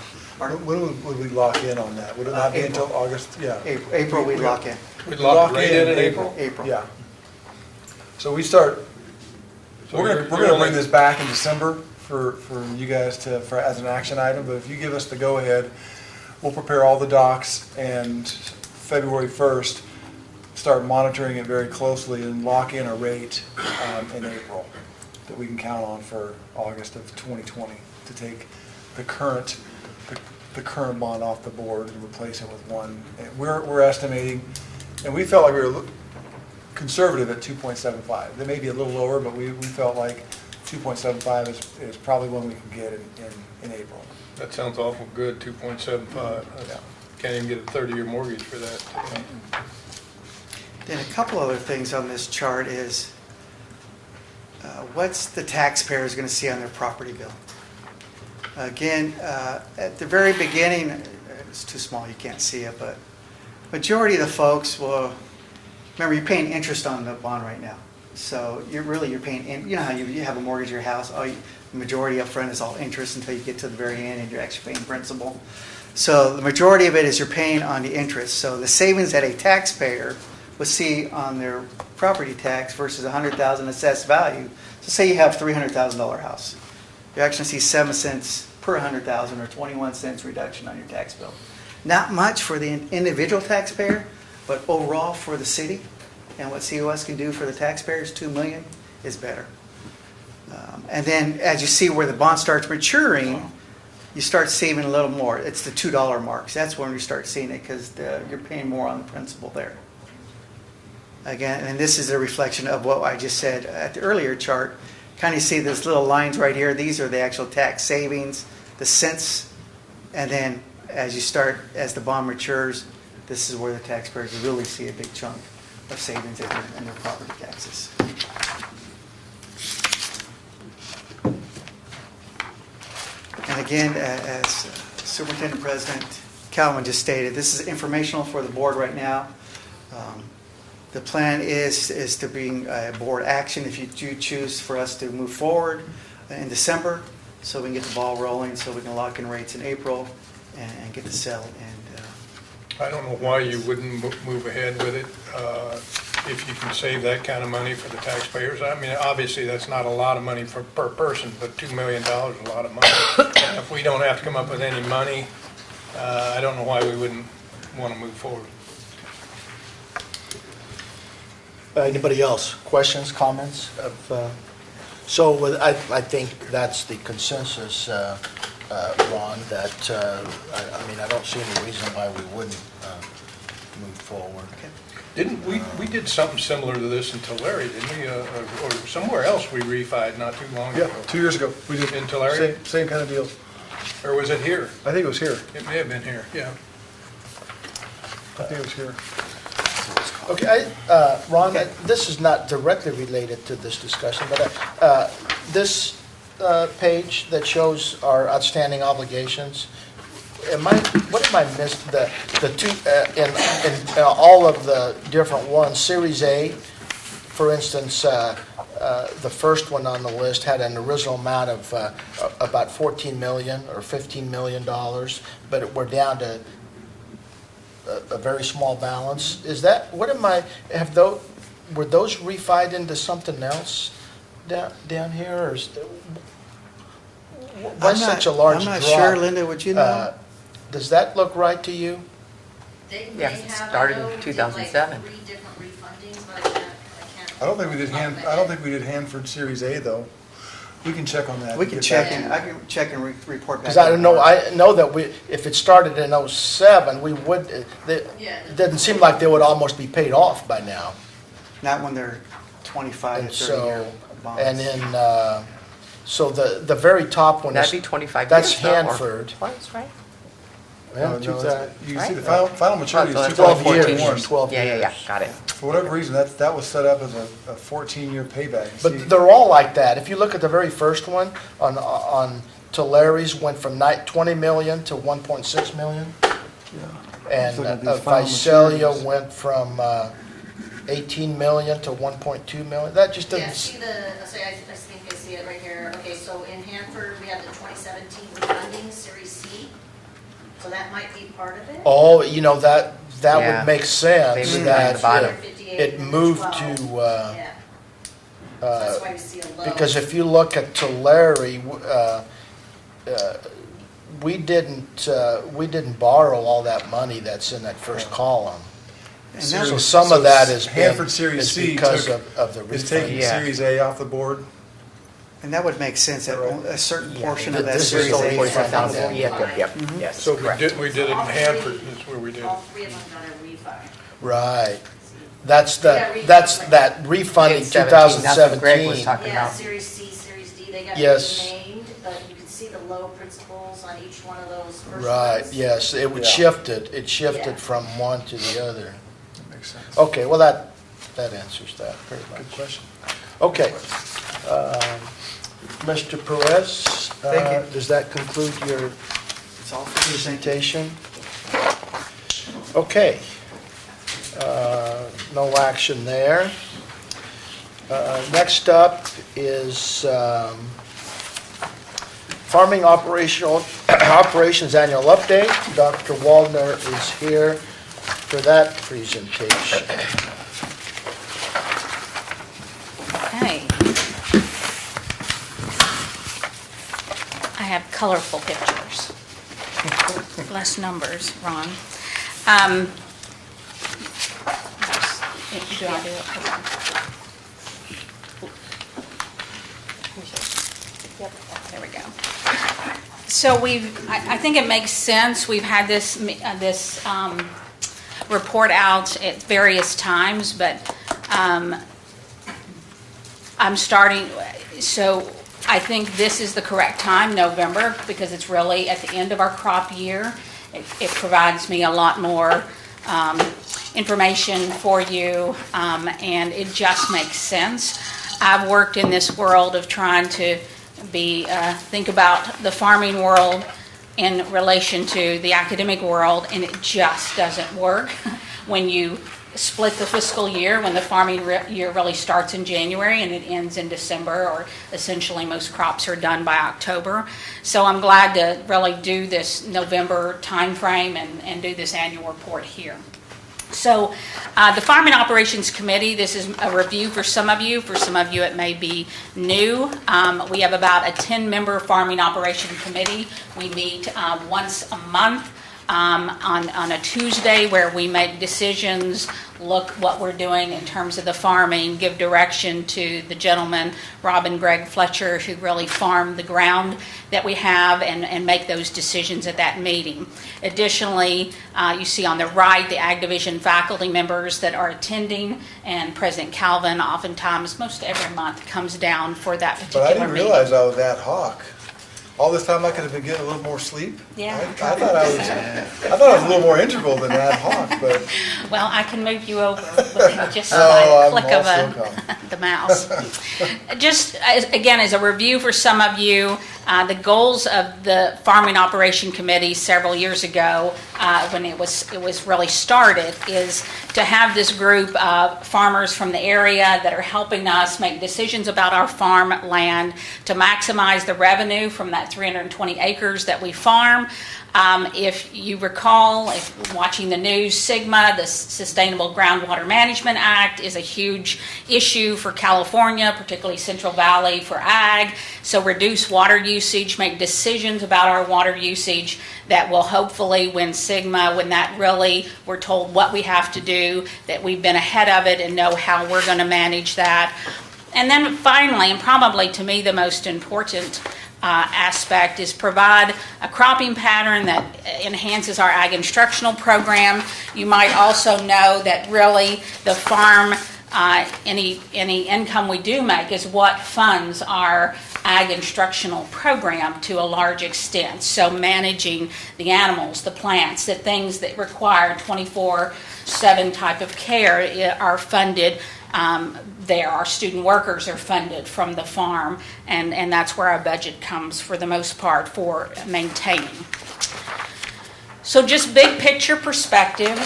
When would we lock in on that? Would it not be until April. August? Yeah. April, we lock in. We'd lock it right in April? April. Yeah. So we start, So we're you're gonna bring only- this back in December for you guys as an action item, but if you give us the go-ahead, we'll prepare all the docs and February 1st, start monitoring it very closely and lock in a rate in April that we can count on for August of 2020 to take the current bond off the board and replace it with one. And we're estimating, and we felt like we were conservative at 2.75. They may be a little lower, but we felt like 2.75 is probably one we can get in April. That sounds awful good, 2.75. Yeah. Can't even get a 30-year mortgage for that. Then a couple other things on this chart is, what's the taxpayers going to see on their property bill? Again, at the very beginning, it's too small, you can't see it, but majority of the folks will, remember, you're paying interest on the bond right now. So you're paying, you know how you have a mortgage on your house, the majority up front is all interest until you get to the very end and you're actually paying principal. So the majority of it is you're paying on the interest. So the savings that a taxpayer would see on their property tax versus $100,000 assessed value. So say you have a $300,000 house. You're actually going to see 7 cents per 100,000 or 21 cents reduction on your tax bill. Not much for the individual taxpayer, but overall for the city and what COS can do for the taxpayers, $2 million is better. And then as you see where the bond starts maturing, you start saving a little more. It's the $2 marks. That's when you start seeing it because you're paying more on the principal there. Again, and this is a reflection of what I just said at the earlier chart. Kind of see those little lines right here. These are the actual tax savings, the cents, and then as the bond matures, this is where the taxpayers really see a big chunk of savings in their property taxes. And again, as Superintendent President Calvin just stated, this is informational for the board right now. The plan is to bring board action if you do choose for us to move forward in December, so we can get the ball rolling, so we can lock in rates in April and get the sale. And I don't know why you wouldn't move ahead with it if you can save that kind of money for the taxpayers. I mean, obviously, that's not a lot of money per person, but $2 million is a lot of money. And if we don't have to come up with any money, I don't know why we wouldn't want to move forward. Anybody else? Questions, comments? So I think that's the consensus, Ron, that, I mean, I don't see any reason why we wouldn't move forward. Didn't we did something similar to this in Tulare, didn't we? Or somewhere else we refied not too long ago. Yeah, 2 years ago. We did In Tulare? same kind of deal. Or was it here? I think it was here. It may have been here, yeah. I think it was here. Okay, Ron, this is not directly related to this discussion, but this page that shows our outstanding obligations, what am I missed? The two, in all of the different ones, Series A, for instance, the first one on the list had an original amount of about $14 million or $15 million, but we're down to a very small balance. Is that, were those refied into something else down here, or why such a large drop? I'm not sure, Linda, would you know? Does that look right to you? They Yeah, may it have, started I in know we did 2007. like 3 different refundings, but I can't. I don't think we did Hanford Series A, though. We can check on that. We can check and, I can check and report back. Because I know that if it started in '07, we would, it didn't seem like they would almost be paid off by now. Not when they're 25 And to 30 year so, bonds. and then, so the very top one is. That'd be 25 That's years, though, or Hanford. Plus, right? Yeah, No, two it's- thou- You can see the Right? final maturity So is that's 12 14 years. 2021. 12 Yeah, years. got it. For whatever reason, that was set up as a 14-year payback. See, But they're all like that. If you look at the very first one, on Tulari's went from 20 million to 1.6 million. yeah. And Just looking at these final Visalia maturities. went from 18 million to 1.2 million. That just Yeah, doesn't, see I think I see it right here. Okay, so in Hanford, we have the 2017 funding, Series C. So that might be part of it. oh, you know, that Yeah. would make sense. They moved that at the bottom. 58 It and moved 12. to, Yeah. So that's why we see a low. because if you look at Tulare, we didn't borrow all that money that's in that first column. And So that- some of that is Hanford Series is C because took- of the Is refund. taking Yeah. Series A off the board? And that would make sense, that a certain portion of that This is Series only A. 45,000. is Yep, yes, So we correct. did it in Hanford, is where we did it. All three of them got a refund. Right. That's Yeah, that refunding In 17, that's what Greg 2017. was talking Yeah, about. Series C, Series D, they got Yes. renamed, but you can see the low principals on each one of those first Right, ones. yes, it would Yeah. shifted. It Yeah. shifted from one to the other. That makes sense. Okay, well, that answers that pretty much. Good question. Okay. Mr. Perez? Thank you. Does that conclude your It's all for you, thank you. presentation? Okay. No action there. Next up is Farming Operations Annual Update. Dr. Waldner is here for that presentation. Okay. I have colorful pictures. Less numbers, Ron. Do I do it? There we go. So I think it makes sense, we've had this report out at various times, but I'm starting, so I think this is the correct time, November, because it's really at the end of our crop year. It provides me a lot more information for you, and it just makes sense. I've worked in this world of trying to think about the farming world in relation to the academic world, and it just doesn't work when you split the fiscal year, when the farming year really starts in January and it ends in December, or essentially most crops are done by October. So I'm glad to really do this November timeframe and do this annual report here. So the Farming Operations Committee, this is a review for some of you. For some of you, it may be new. We have about a 10-member Farming Operation Committee. We meet once a month on a Tuesday, where we make decisions, look what we're doing in terms of the farming, give direction to the gentlemen, Rob and Greg Fletcher, who really farm the ground that we have, and make those decisions at that meeting. Additionally, you see on the right the Ag Division faculty members that are attending, and President Calvin oftentimes, most every month, comes down for that particular But I meeting. didn't realize I was ad hoc. All this time I could have been getting a little more sleep? Yeah. I thought I was a little more integral than ad hoc, but. Well, I can move you over with just by Oh, a click I'm of also calm. the mouse. Just again, as a review for some of you, the goals of the Farming Operation Committee several years ago, when it was really started, is to have this group of farmers from the area that are helping us make decisions about our farm land to maximize the revenue from that 320 acres that we farm. If you recall, if watching the news, SGMA, the Sustainable Groundwater Management Act, is a huge issue for California, particularly Central Valley for ag. So reduce water usage, make decisions about our water usage that will hopefully, when SGMA, when that really, we're told what we have to do, that we've been ahead of it and know how we're going to manage that. And then finally, and probably to me the most important aspect, is provide a cropping pattern that enhances our ag instructional program. You might also know that really the farm, any income we do make is what funds our ag instructional program to a large extent. So managing the animals, the plants, the things that require 24/7 type of care are funded there. Our student workers are funded from the farm, and that's where our budget comes for the most part for maintaining. So just big picture perspective,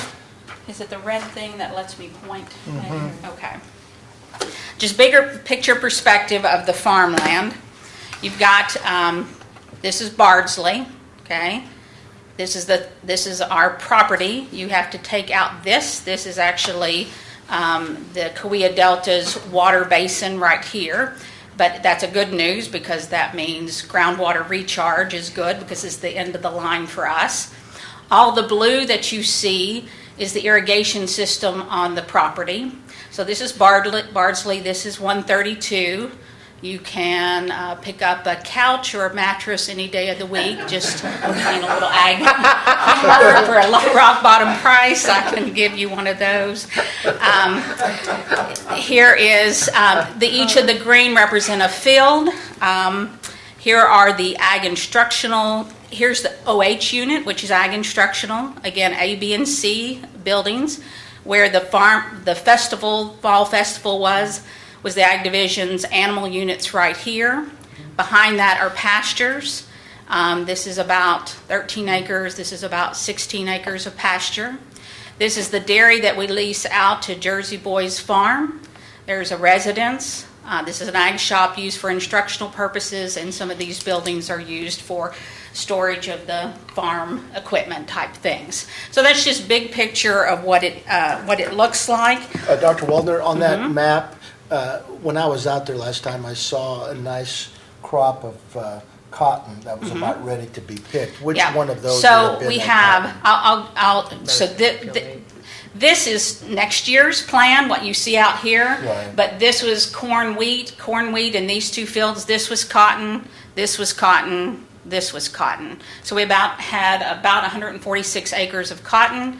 is it the red thing that lets me point? Okay. Just bigger picture perspective of the farmland. You've got, this is Bardsley, okay? This is our property. You have to take out this. This is actually the Kaweah Delta's water basin right here. But that's a good news because that means groundwater recharge is good because it's the end of the line for us. All the blue that you see is the irrigation system on the property. So this is Bardsley, this is 132. You can pick up a couch or a mattress any day of the week, just a little ag. For a low rock bottom price, I can give you one of those. Here is, each of the green represent a field. Here are the ag instructional. Here's the OH unit, which is ag instructional. Again, A, B, and C buildings, where the fall festival was the ag division's animal units right here. Behind that are pastures. This is about 13 acres. This is about 16 acres of pasture. This is the dairy that we lease out to Jersey Boys Farm. There's a residence. This is an ag shop used for instructional purposes, and some of these buildings are used for storage of the farm equipment type things. So that's just big picture of what it looks like. Dr. Waldner, on that map, when I was out there last time, I saw a nice crop of cotton that was about ready to be picked. Which one of those? So we have. This is next year's plan, what you see out here. Right. But this was corn, wheat, in these two fields. This was cotton. This was cotton. This was cotton. So we had about 146 acres of cotton.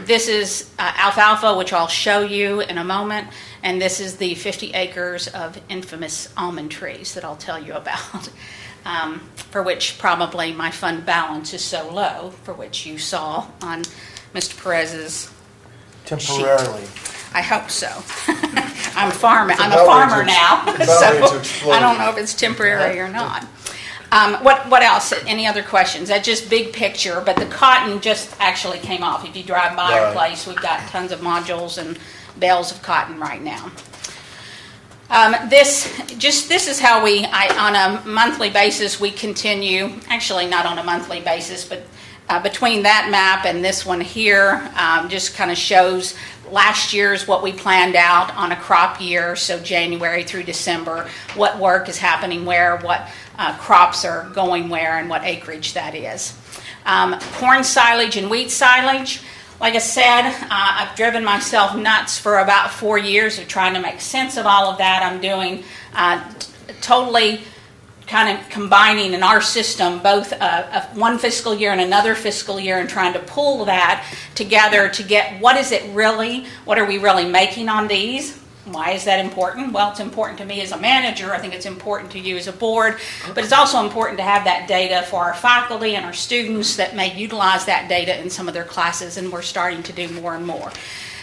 This is alfalfa, which I'll show you in a moment. And this is the 50 acres of infamous almond trees that I'll tell you about, for which probably my fund balance is so low, for which you saw on Mr. Perez's temporarily. sheet. I hope so. I'm a farmer now, so I don't know if it's temporary or not. What else? Any other questions? That's just big picture, but the cotton just actually came off. If you drive by our place, we've got tons of modules and bales of cotton right now. This is how on a monthly basis, we continue, actually not on a monthly basis, but between that map and this one here, just kind of shows last year's what we planned out on a crop year, so January through December, what work is happening where, what crops are going where, and what acreage that is. Corn silage and wheat silage. Like I said, I've driven myself nuts for about 4 years of trying to make sense of all of that. I'm doing totally kind of combining in our system both one fiscal year and another fiscal year and trying to pull that together to get what are we really making on these? Why is that important? Well, it's important to me as a manager. I think it's important to you as a board, but it's also important to have that data for our faculty and our students that may utilize that data in some of their classes, and we're starting to do more and more.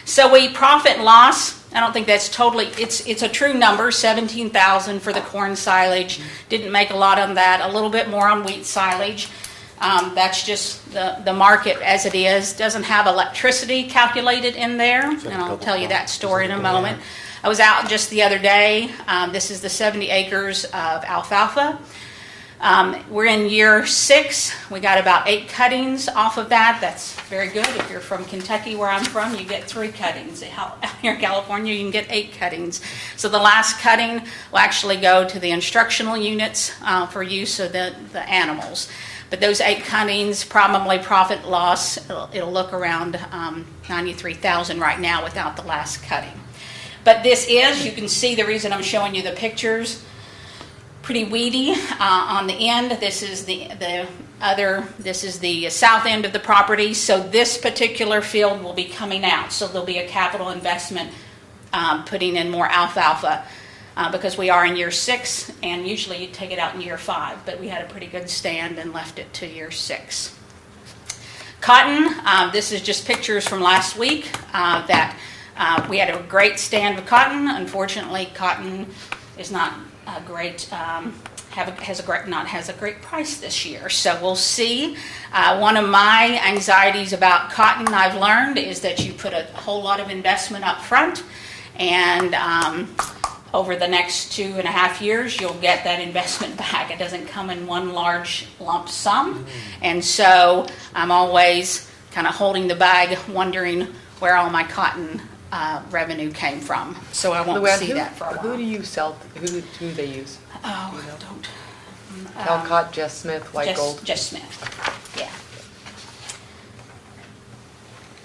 So we profit and loss. I don't think that's totally, it's a true number, 17,000 for the corn silage. Didn't make a lot on that, a little bit more on wheat silage. That's just the market as it is. Doesn't have electricity calculated in there, and I'll tell you that story in a moment. I was out just the other day. This is the 70 acres of alfalfa. We're in year 6. We got about 8 cuttings off of that. That's very good. If you're from Kentucky, where I'm from, you get 3 cuttings. Out here in California, you can get 8 cuttings. So the last cutting will actually go to the instructional units for use of the animals. But those 8 cuttings, probably profit loss, it'll look around 93,000 right now without the last cutting. But this is, you can see the reason I'm showing you the pictures, pretty weedy on the end. This is this is the south end of the property. So this particular field will be coming out. So there'll be a capital investment putting in more alfalfa because we are in year 6, and usually you take it out in year 5, but we had a pretty good stand and left it to year 6. Cotton, this is just pictures from last week that we had a great stand of cotton. Unfortunately, cotton is not a great has a great price this year. So we'll see. One of my anxieties about cotton, I've learned, is that you put a whole lot of investment up front, and over the next 2.5 years, you'll get that investment back. It doesn't come in one large lump sum. And so I'm always kind of holding the bag, wondering where all my cotton revenue came from. So I won't Luann, see that for a while. Who do you sell, who do they use? Oh, don't. Calcott, Jess Smith, White Gold? Just Smith, yeah.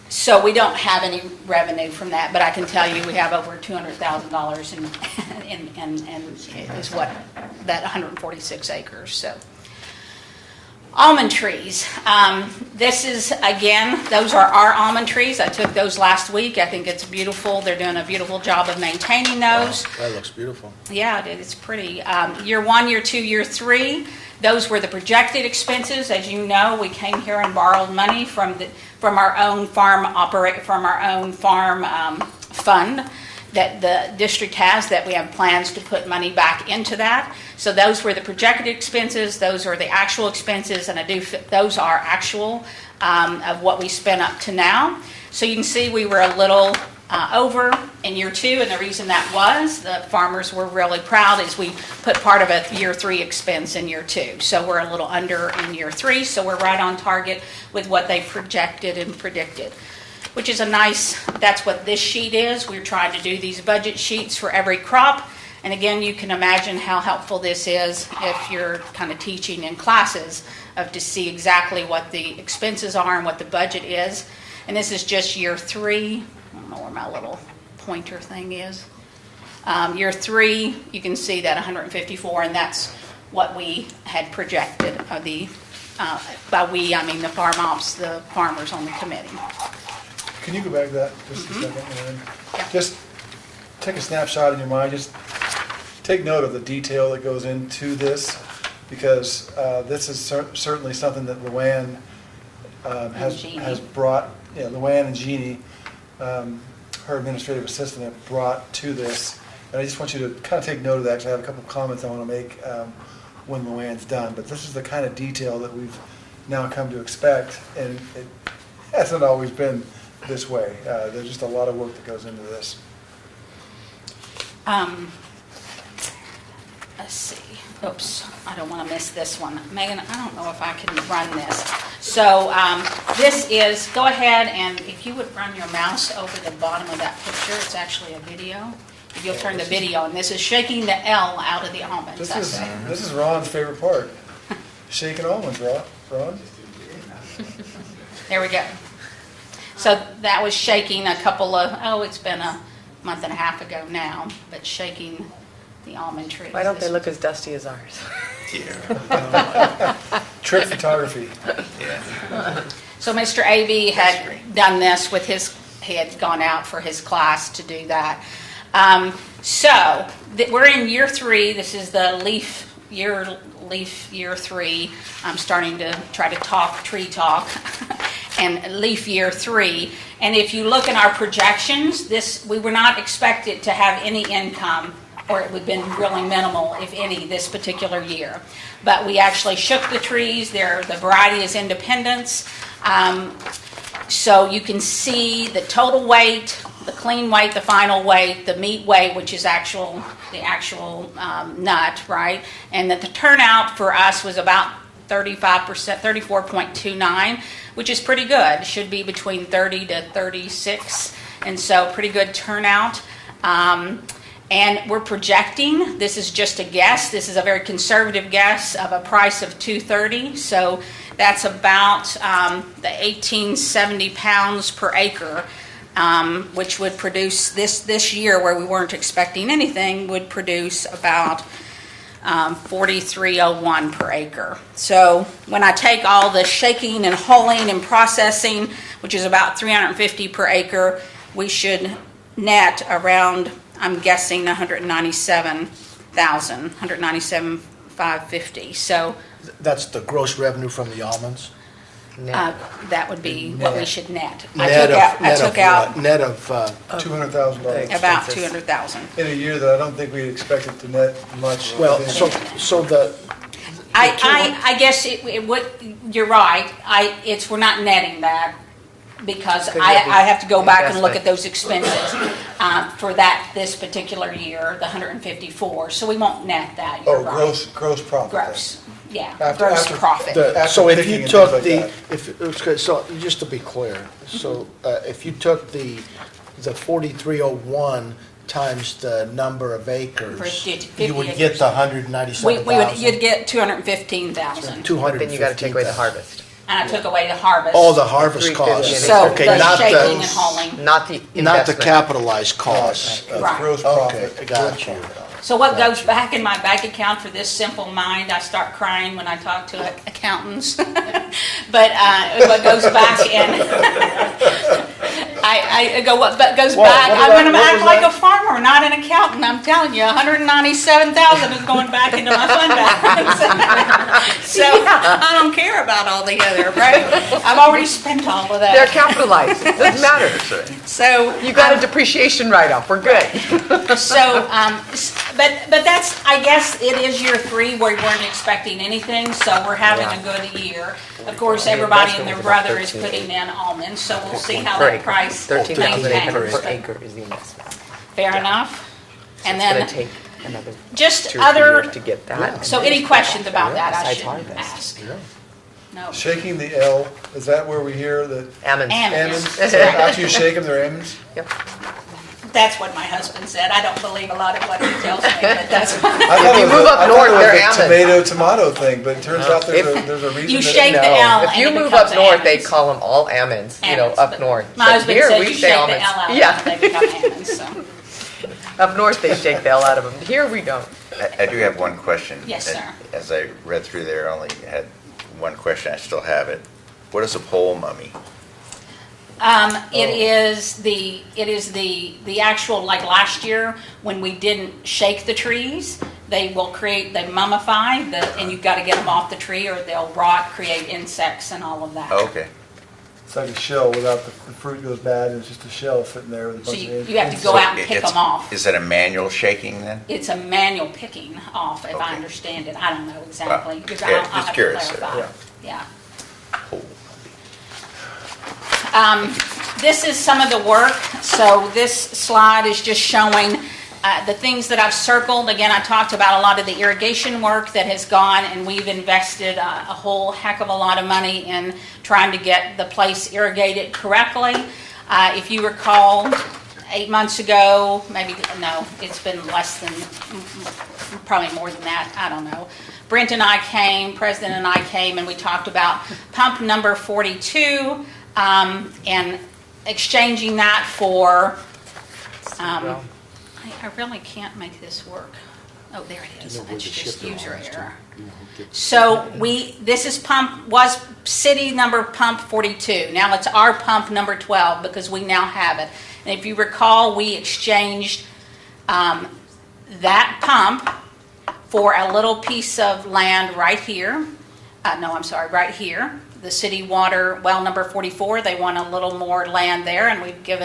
So we don't have any revenue from that, but I can tell you we have over $200,000 in is what, that 146 acres, so. Almond trees. This is, again, those are our almond trees. I took those last week. I think it's beautiful. They're doing a beautiful job of maintaining those. Wow, that looks beautiful. Yeah, it's pretty. Year 1, year 2, year 3, those were the projected expenses. As you know, we came here and borrowed money from our own farm fund that the district has, that we have plans to put money back into that. So those were the projected expenses. Those are the actual expenses, and those are actual of what we spent up to now. So you can see we were a little over in year 2, and the reason that was, the farmers were really proud, is we put part of a year 3 expense in year 2. So we're a little under in year 3, so we're right on target with what they projected and predicted, which is that's what this sheet is. We're trying to do these budget sheets for every crop. And again, you can imagine how helpful this is if you're kind of teaching in classes, to see exactly what the expenses are and what the budget is. And this is just year 3. I don't know where my little pointer thing is. Year 3, you can see that 154, and that's what we had projected. By we, I mean the farm ops, the farmers on the committee. Can you go back to that just a second? And just take a snapshot in your mind. Just take note of the detail that goes into this, because this is certainly something that Luann has brought. Yeah, Luann and Jeannie, her administrative assistant, have brought to this. And I just want you to kind of take note of that, because I have a couple of comments I want to make when Luann's done. But this is the kind of detail that we've now come to expect, and it hasn't always been this way. There's just a lot of work that goes into this. Let's see. Oops, I don't want to miss this one. Megan, I don't know if I can run this. So this is, go ahead, and if you would run your mouse over the bottom of that picture, it's actually a video. If you'll turn the video, and this is shaking the L out of the almonds. This is Ron's favorite part. Shaking almonds, Ron. There we go. So that was shaking it's been a month and a half ago now, but shaking the almond trees. Why don't they look as dusty as ours? Trick photography. So Mr. A.B. had done this with he had gone out for his class to do that. We're in year 3. This is the leaf year 3. I'm starting to try to talk tree talk. And leaf year 3. And if you look in our projections, we were not expected to have any income, or it would have been really minimal, if any, this particular year. But we actually shook the trees. The variety is Independence. So you can see the total weight, the clean weight, the final weight, the meat weight, which is the actual nut, right? And that the turnout for us was about 35%, 34.29, which is pretty good. It should be between 30 to 36, and so pretty good turnout. And we're projecting, this is just a guess, this is a very conservative guess, of a price of $230. So that's about the 1870 pounds per acre, which would produce this year, where we weren't expecting anything, would produce about 4301 per acre. So when I take all the shaking and hulling and processing, which is about 350 per acre, we should net around, I'm guessing, 197,550. So That's the gross revenue from the almonds? That would be what we should net. I Net took of out what? Net of, $200,000. about 200,000. In a year that I don't think we expected to net much. well, so the, I guess it would, you're right, we're not netting that, because I have to go back and look at those expenses for this particular year, the 154, so we won't net that, you're right. Gross profit. Gross, yeah, After- gross after- profit. so if picking you and took things like so just to be clear, so if you took the 4301 times the number of acres, For 50 you would acres. get the 197,000. You'd get 215,000, 215,000. Then you gotta take away the harvest. and I took away the harvest. Oh, the harvest 350. cost. So Okay, the not shaking and the, hauling. Not the not the investment. capitalized costs. Right. Gross Okay, profit. got you. So what goes back in my bank account for this simple mind, I start crying when I talk to accountants. But what goes back in, I go, what goes back, I'm gonna act like a farmer, not an accountant. I'm telling you, 197,000 is going back into my fund balance. So I don't care about all the other, right? I've already spent all of They're that. capitalized, doesn't matter. So. You got a depreciation write-off, we're good. So, but that's, I guess it is year 3 where we weren't expecting anything, so we're having a good year. Of course, everybody and their brother is putting in almonds, so we'll see how that price 13,800 per maintains. acre is the investment. Fair enough. And It's gonna then take another just 2 or 3 other, years to get that. so any questions about that I Besides should harvest. ask? No. Shaking the L, is that where we hear that Almonds. Almonds. almonds? So after you shake them, they're almonds? Yep. That's what my husband said. I don't believe a lot of what he tells me, but that's. I thought you it was move up I thought north, it was they're a almonds. tomato thing, but it turns out there's a reason. You that- shake the No, L if you and it move becomes up north, they almonds. call them all almonds, you know, Almonds, up but north. My But husband here says we you say shake the almonds. L out Yeah. and they become almonds, so. Up north, they shake the L out of them. Here we don't. I do have one question. Yes, sir. As I read through there, I only had one question, I still have it. What is a pole mummy? It is the actual, like last year, when we didn't shake the trees, they mummify, and you've got to get them off the tree or they'll rot, create insects and all of that. Okay. It's like a shell without the fruit goes bad, and it's just a shell sitting there with a So bunch of you have to go out and pick them off. Is it a manual shaking then? It's a manual picking off, if I Okay. understand it. I don't know exactly. Well, I'll yeah, have just to curious. clarify. Yeah. Pole. This is some of the work. So this slide is just showing the things that I've circled. Again, I talked about a lot of the irrigation work that has gone, and we've invested a whole heck of a lot of money in trying to get the place irrigated correctly. If you recall, 8 months ago, it's been less than, probably more than that, I don't know. Brent and I came, President and I came, and we talked about pump number 42, and exchanging that for, I really can't make this work. Oh, there it is. It's just user error. So this is was city number pump 42. Now it's our pump number 12 because we now have it. And if you recall, we exchanged that pump for a little piece of land right here. Right here. The city water well number 44. They want a little more land there, and we'll give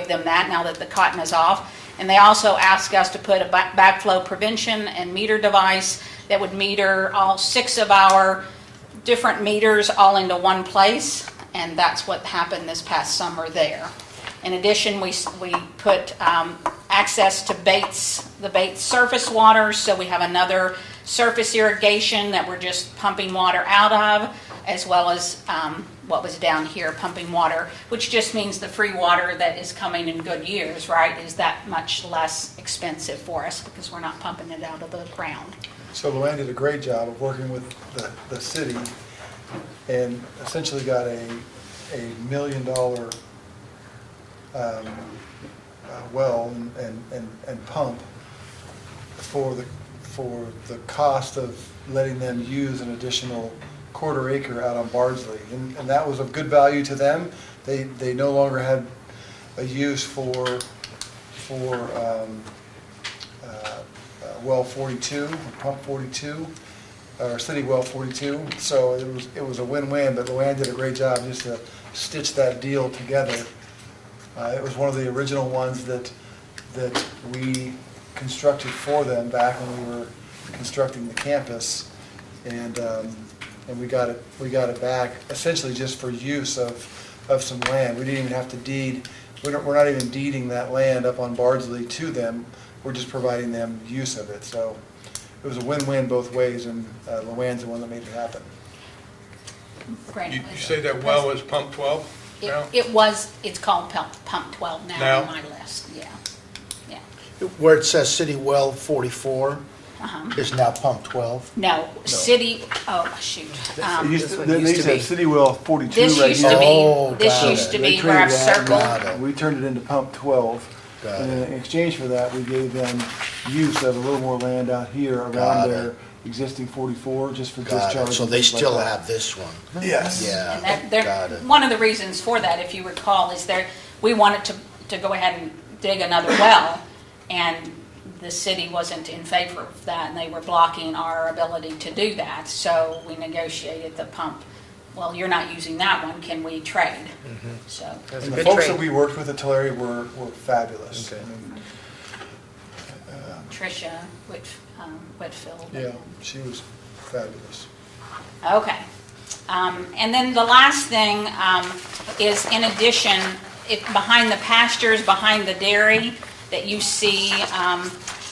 them that now that the cotton is off. And they also ask us to put a backflow prevention and meter device that would meter all 6 of our different meters all into one place. And that's what happened this past summer there. In addition, we put access to the Bates surface water, so we have another surface irrigation that we're just pumping water out of, as well as what was down here, pumping water, which just means the free water that is coming in good years, right, is that much less expensive for us because we're not pumping it out of the ground. So Luann did a great job of working with the city and essentially got a $1 million well and pump for the cost of letting them use an additional quarter acre out on Bardsley, and that was of good value to them. They no longer had a use for well 42 or pump 42, or City Well 42. So it was a win-win, but Luann did a great job just to stitch that deal together. It was one of the original ones that we constructed for them back when we were constructing the campus, and we got it back essentially just for use of some land. We didn't even have to deed. We're not even deeding that land up on Bardsley to them. We're just providing them use of it. So it was a win-win both ways, and Luann's the one that made it happen. You say that well was pump 12 now? It's called pump 12 now Now? on my list, yeah. Where it says City Well 44 Uh-huh. is now pump 12. No, city, oh, shoot. They used to have City Well 42 This right used to here. Oh, be, this got used it. to They be where I've traded that, circled. Got it. We turned it into pump 12. Got And it. in exchange for that, we gave them use of a little more land out here Got around it. their existing 44, just for Got discharge. it. So and they things like still that. have this one. Yes. Yeah, And that, got it. one of the reasons for that, if you recall, is we wanted to go ahead and dig another well, and the city wasn't in favor of that, and they were blocking our ability to do that. So we negotiated the pump. Well, you're not using that one, can we trade? So, That's a And the good folks trade. that we worked with at Tulare were fabulous. Okay. I mean, Tricia Whitfield. yeah, she was fabulous. Okay. And then the last thing is, in addition, behind the pastures, behind the dairy that you see,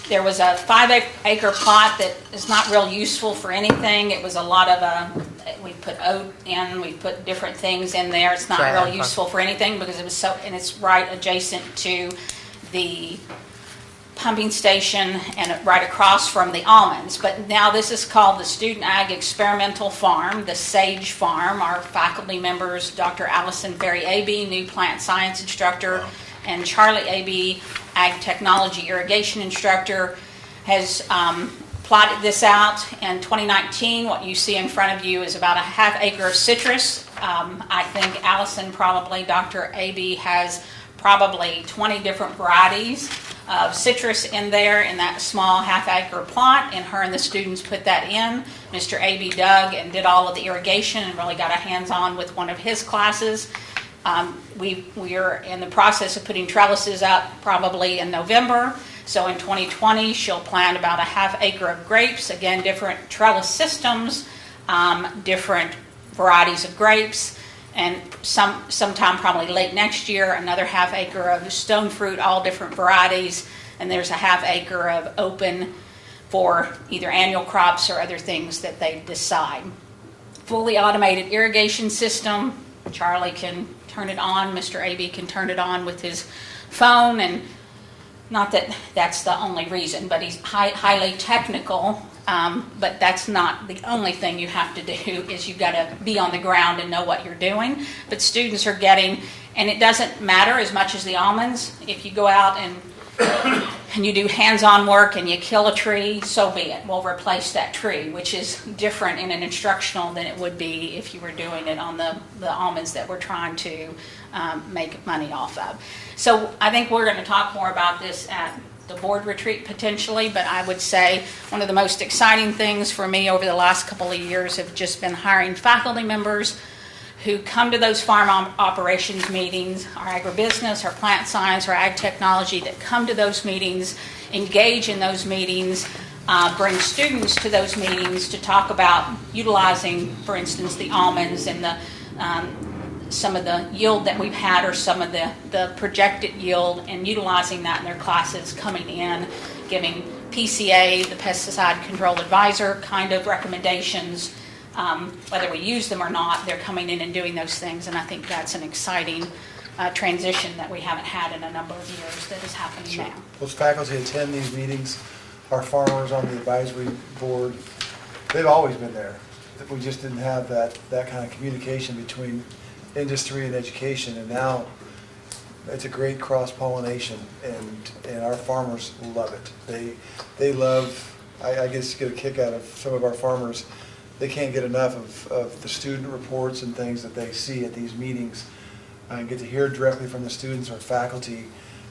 there was a 5-acre plot that is not real useful for anything. It was a lot of, we put oat in, we put different things in there. It's not Right. real useful for anything because it was so, and it's right adjacent to the pumping station and right across from the almonds. But now this is called the Student Ag Experimental Farm, the SAGE Farm. Our faculty members, Dr. Allison Ferry-Aby, new plant science instructor, and Charlie Aby, ag technology irrigation instructor, has plotted this out. In 2019, what you see in front of you is about a ½ acre of citrus. I think Allison probably, Dr. Aby, has probably 20 different varieties of citrus in there in that small ½ acre plot, and her and the students put that in. Mr. Aby dug and did all of the irrigation and really got a hands-on with one of his classes. We are in the process of putting trellises up probably in November. So in 2020, she'll plant about a ½ acre of grapes, again, different trellis systems, different varieties of grapes, and sometime probably late next year, another ½ acre of stone fruit, all different varieties, and there's a ½ acre of open for either annual crops or other things that they decide. Fully automated irrigation system. Charlie can turn it on, Mr. Aby can turn it on with his phone, and not that that's the only reason, but he's highly technical. But that's not the only thing you have to do, is you've got to be on the ground and know what you're doing. But students are getting, and it doesn't matter as much as the almonds. If you go out and you do hands-on work and you kill a tree, so be it. We'll replace that tree, which is different in an instructional than it would be if you were doing it on the almonds that we're trying to make money off of. So I think we're going to talk more about this at the board retreat potentially, but I would say one of the most exciting things for me over the last couple of years have just been hiring faculty members who come to those farm operations meetings, our agribusiness, our plant science, our ag technology, that come to those meetings, engage in those meetings, bring students to those meetings to talk about utilizing, for instance, the almonds and the some of the yield that we've had, or some of the projected yield, and utilizing that in their classes, coming in, giving PCA, the pesticide control advisor, kind of recommendations. Whether we use them or not, they're coming in and doing those things, and I think that's an exciting transition that we haven't had in a number of years that is happening now. Those faculty attend these meetings. Our farmers on the advisory board, they've always been there. We just didn't have that kind of communication between industry and education, and now it's a great cross-pollination, and our farmers love it. They love, I guess, get a kick out of some of our farmers. They can't get enough of the student reports and things that they see at these meetings, and get to hear directly from the students or faculty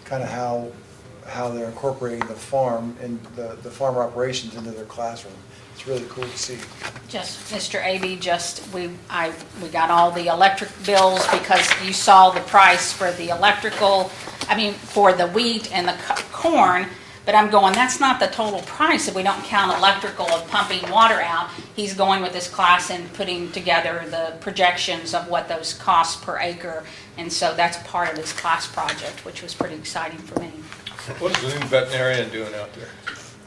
kind of how they're incorporating the farm and the farmer operations into their classroom. It's really cool to see. Just, Mr. AB, we got all the electric bills because you saw the price for the electrical, for the wheat and the corn, but I'm going, that's not the total price if we don't count electrical and pumping water out. He's going with this class and putting together the projections of what those cost per acre, and so that's part of his class project, which was pretty exciting for me. What's the new veterinarian doing out there?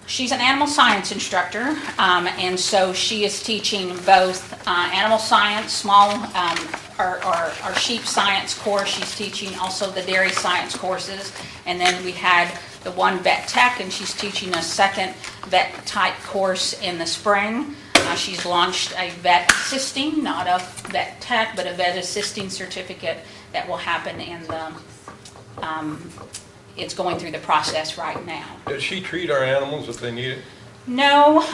She's an animal science instructor, and so she is teaching both animal science, our sheep science course. She's teaching also the dairy science courses, and then we had the one vet tech, and she's teaching a second vet type course in the spring. She's launched a vet assisting, not a vet tech, but a vet assisting certificate that will happen in the it's going through the process right now. Does she treat our animals if they need it? No,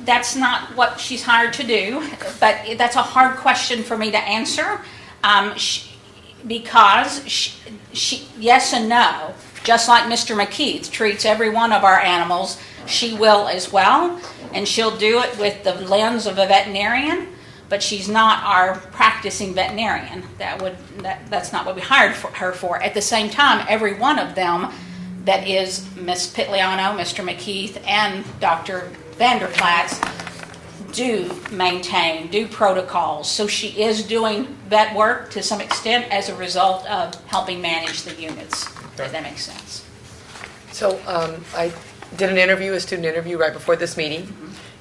that's not what she's hired to do, but that's a hard question for me to answer because she, yes and no. Just like Mr. McKeith treats every one of our animals, she will as well, and she'll do it with the lens of a veterinarian, but she's not our practicing veterinarian. That's not what we hired her for. At the same time, every one of them, that is Ms. Pitliano, Mr. McKeith, and Dr. Vanderplatz, do protocols. So she is doing vet work to some extent as a result of helping manage the units, if that makes sense. So I did a student interview right before this meeting,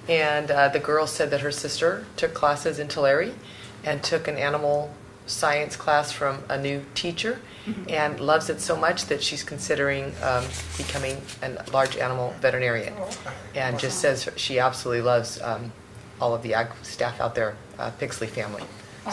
and the girl said that her sister took classes in Tulare and took an animal science class from a new teacher and loves it so much that she's considering becoming a large animal veterinarian, and just says she absolutely loves all of the ag staff out there, Pixley family.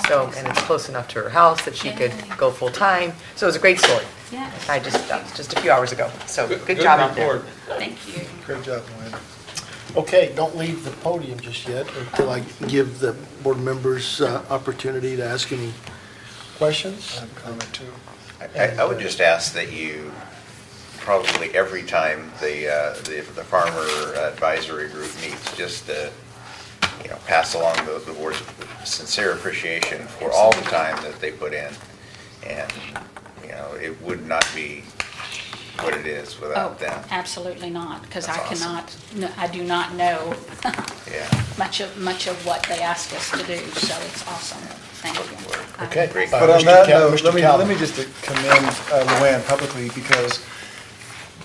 So, and it's close enough to her house that she could go full time. So it was a great story. Yeah. That was just a few hours ago. So good job out there. Thank you. Great job, Luann. Okay, don't leave the podium just yet until I give the board members opportunity to ask any questions. I have a comment too. I would just ask that you, probably every time the farmer advisory group meets, just pass along the board's sincere appreciation for all the time that they put in. And, it would not be what it is without them. Absolutely not, because That's I do not know Yeah. much of what they ask us to do, so it's awesome. Thank you. Okay. Great. But on Mr. that Cal- note, Mr. let Calvin. me just commend Luann publicly, because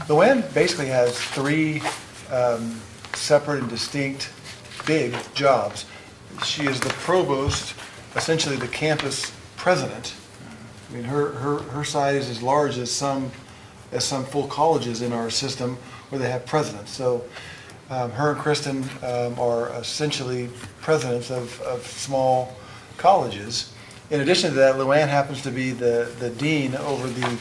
Luann basically has three separate and distinct big jobs. She is the provost, essentially the campus president. I mean, her side is as large as some full colleges in our system where they have presidents. So her and Kristen are essentially presidents of small colleges. In addition to that, Luann happens to be the dean over the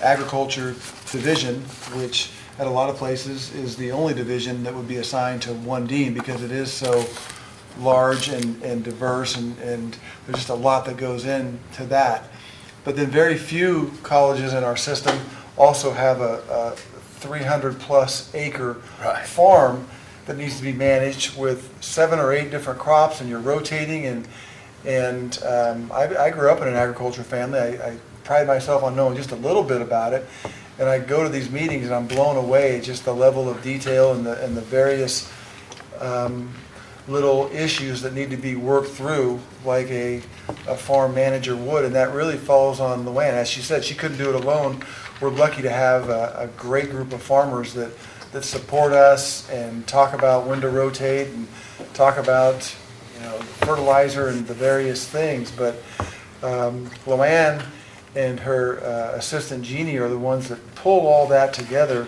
agriculture division, which at a lot of places is the only division that would be assigned to one dean, because it is so large and diverse, and there's just a lot that goes into that. But then very few colleges in our system also have a 300-plus acre farm that needs to be managed with 7 or 8 different crops, and you're rotating. And I grew up in an agriculture family. I pride myself on knowing just a little bit about it. And I go to these meetings and I'm blown away at just the level of detail and the various little issues that need to be worked through, like a farm manager would, and that really falls on Luann. As she said, she couldn't do it alone. We're lucky to have a great group of farmers that support us and talk about when to rotate and talk about fertilizer and the various things. But Luann and her assistant Jeannie are the ones that pull all that together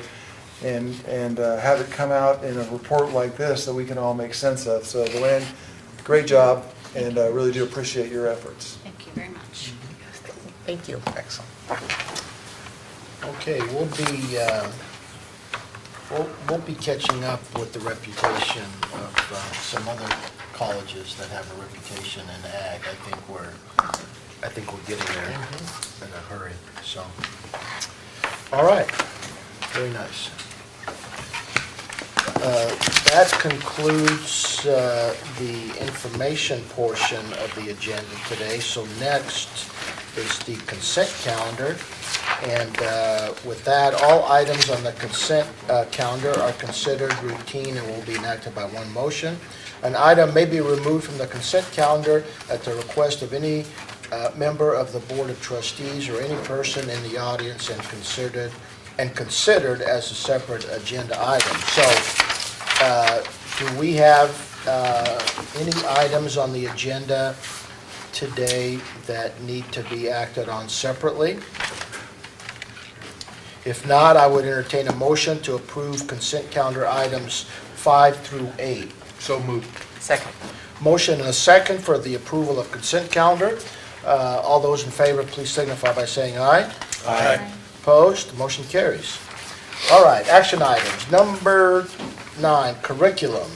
and have it come out in a report like this that we can all make sense of. So Luann, great job, and I really do appreciate your efforts. Thank you very much. Thank you. Excellent. Okay, we'll be catching up with the reputation of some other colleges that have a reputation in ag. I think we're getting there in a hurry. So, all right, very nice. That concludes the information portion of the agenda today. So next is the consent calendar. And with that, all items on the consent calendar are considered routine and will be enacted by one motion. An item may be removed from the consent calendar at the request of any member of the Board of Trustees or any person in the audience and considered as a separate agenda item. So, do we have any items on the agenda today that need to be acted on separately? If not, I would entertain a motion to approve consent calendar items 5 through 8. So moved. Second. Motion and a second for the approval of consent calendar. All those in favor, please signify by saying aye. Aye. Opposed? Motion carries. All right, action items. Number 9, curriculum.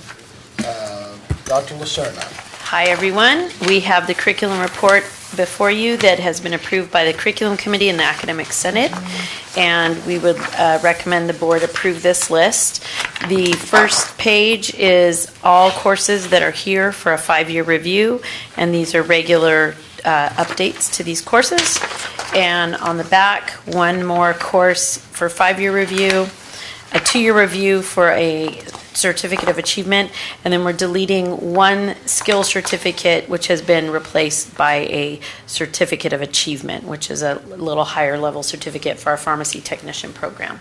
Dr. Lucerna. Hi, everyone. We have the curriculum report before you that has been approved by the Curriculum Committee and the Academic Senate, and we would recommend the board approve this list. The first page is all courses that are here for a 5-year review, and these are regular updates to these courses. And on the back, one more course for 5-year review, a 2-year review for a certificate of achievement, and then we're deleting one skill certificate which has been replaced by a certificate of achievement, which is a little higher level certificate for our pharmacy technician program.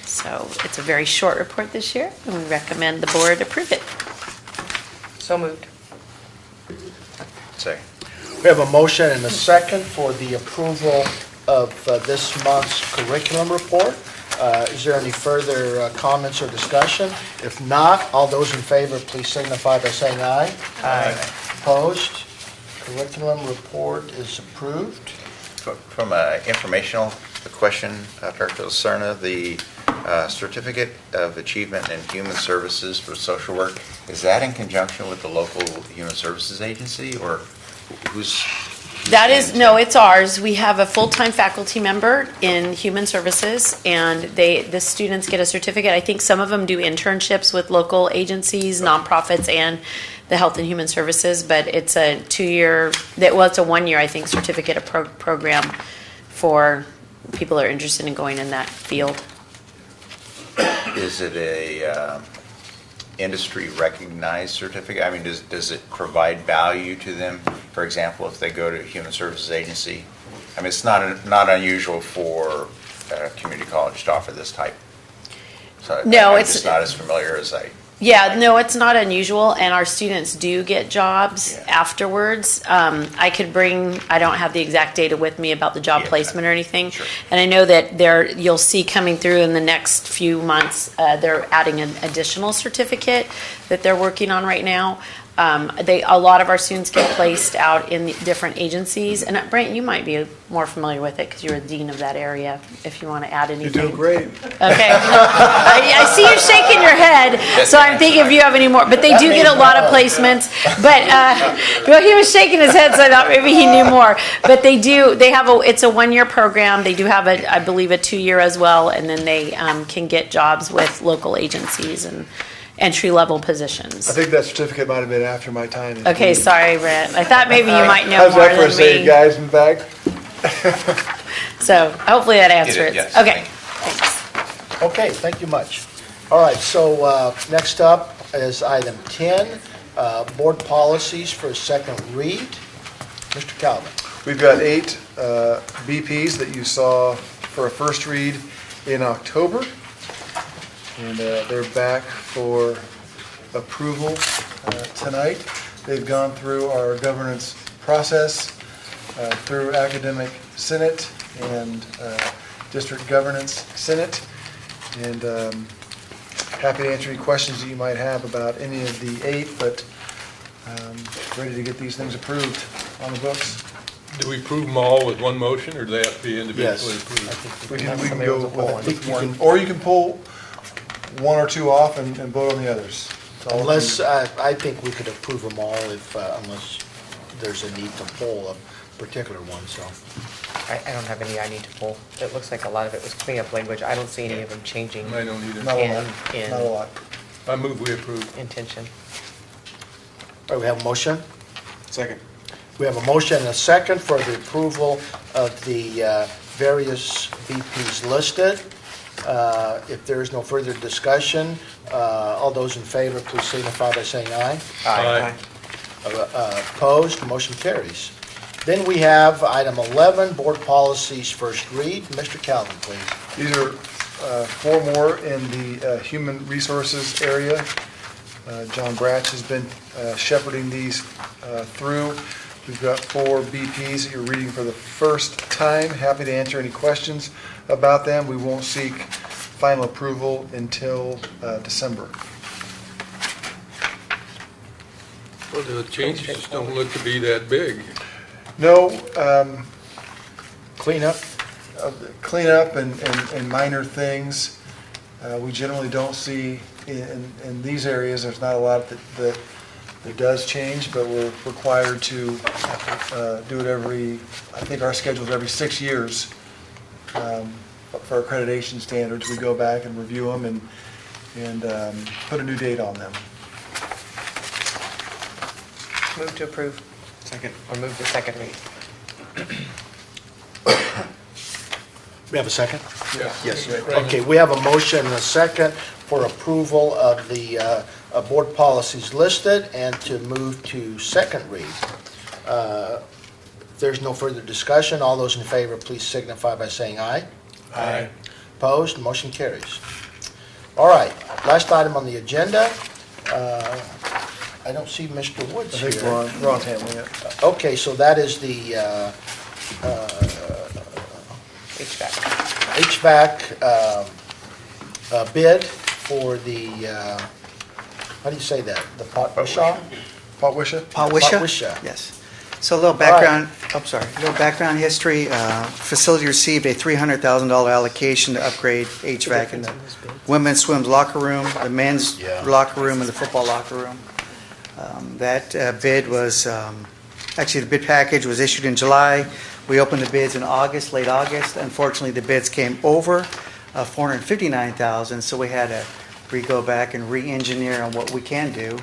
So it's a very short report this year, and we recommend the board approve it. So moved. Second. We have a motion and a second for the approval of this month's curriculum report. Is there any further comments or discussion? If not, all those in favor, please signify by saying aye. Aye. Opposed? Curriculum report is approved. From an informational question, Dr. Lucerna, the Certificate of Achievement in Human Services for Social Work, is that in conjunction with the local Human Services Agency, or who's? That is, no, it's ours. We have a full-time faculty member in Human Services, and the students get a certificate. I think some of them do internships with local agencies, nonprofits, and the Health and Human Services, but it's a 2-year, well, it's a 1-year, I think, certificate of program for people who are interested in going in that field. Is it a industry recognized certificate? I mean, does it provide value to them? For example, if they go to a Human Services Agency, I mean, it's not unusual for a community college to offer this type. So No, I'm it's just not as familiar as I. Yeah, no, it's not unusual, and our students do get jobs afterwards. I don't have the exact data with me about the job placement or anything. Sure. And I know that you'll see coming through in the next few months, they're adding an additional certificate that they're working on right now. A lot of our students get placed out in different agencies, and Brent, you might be more familiar with it because you're a dean of that area. If you want to add anything, You're doing great. Okay. I see you shaking your head, so I'm thinking if you have any more. But they do get a lot of placements. But well, he was shaking his head, so I thought maybe he knew more. But they do. It's a 1-year program. They do have I believe, a 2-year as well, and then they can get jobs with local agencies and entry-level positions. I think that certificate might have been after my time. Okay, sorry, Brent. I thought maybe you might know How's more that for a than save, me. guys, in back? So hopefully that answers. Yes, Okay, thank you. thanks. Okay, thank you much. All right, so next up is item 10, board policies for a second read. Mr. Calvin. We've got 8 BPs that you saw for a first read in October. And they're back for approval tonight. They've gone through our governance process through Academic Senate and District Governance Senate. And happy to answer any questions that you might have about any of the 8, but ready to get these things approved on the books. Do we approve them all with one motion, or do they have to be individually approved? We can go with one, or you can pull 1 or 2 off and vote on the others. Unless, I think we could approve them all unless there's a need to pull a particular one, so. I don't have any I need to pull. It looks like a lot of it was cleanup language. I don't see any of them changing. I don't either. Not a lot, in not a lot. I move we approve. intention. All right, we have a motion. Second. We have a motion and a second for the approval of the various VPs listed. If there is no further discussion, all those in favor, please signify by saying aye. Aye. Opposed, motion carries. Then we have item 11, board policies first read. Mr. Calvin, please. These are four more in the human resources area. John Bratch has been shepherding these through. We've got four BPs that you're reading for the first time. Happy to answer any questions about them. We won't seek final approval until December. Well, the changes just don't look to be that big. No, Cleanup. cleanup and minor things. We generally don't see in these areas, there's not a lot that does change, but we're required to do it I think our schedule is every 6 years. For accreditation standards, we go back and review them and put a new date on them. Move to approve, Second. or move to second read. We have a second? Yes. Okay, we have a motion and a second for approval of the board policies listed and to move to second read. If there's no further discussion, all those in favor, please signify by saying aye. Aye. Opposed, motion carries. All right, last item on the agenda. I don't see Mr. I Woods think here. Ron's handling it. Okay, so that is the HVAC. HVAC bid for the, how do you say that? The Potwashaw? Potwisha? Potwisha. Yes. So a little background, a little background history. Facility received a $300,000 allocation to upgrade HVAC in the women's swim locker room, the men's locker room, and the football locker room. That bid was, actually the bid package was issued in July. We opened the bids in August, late August. Unfortunately, the bids came over $459,000, so we had to go back and re-engineer on what we can do.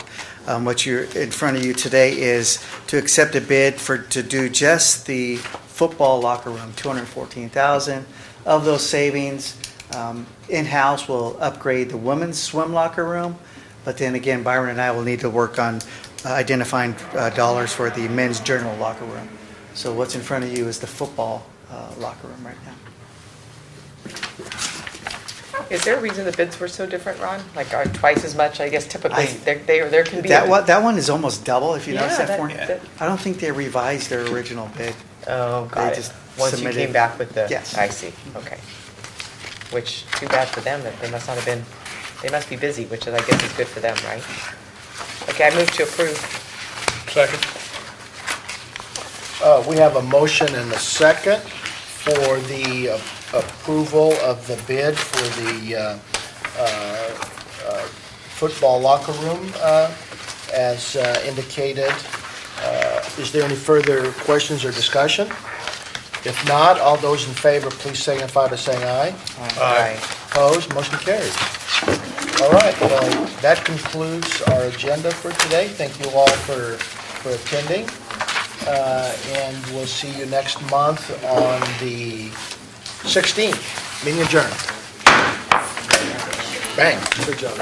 What you're in front of you today is to accept a bid to do just the football locker room, $214,000. Of those savings, in-house will upgrade the women's swim locker room, but then again, Byron and I will need to work on identifying dollars for the men's general locker room. So what's in front of you is the football locker room right now. Is there a reason the bids were so different, Ron? Like twice as much? I guess typically there can be. That one is almost double, if you notice Yeah, that for me. that- I don't think they revised their original bid. Oh, They got it. just Once you submitted- came back with the. Yes. I see, okay. Which, too bad for them, that they must not have been, they must be busy, which I guess is good for them, right? Okay, I move to approve. Second. We have a motion and a second for the approval of the bid for the football locker room as indicated. Is there any further questions or discussion? If not, all those in favor, please signify by saying aye. Aye. Opposed, motion carries. All right, well, that concludes our agenda for today. Thank you all for attending. And we'll see you next month on the 16th. Meeting adjourned. Bang. Good job.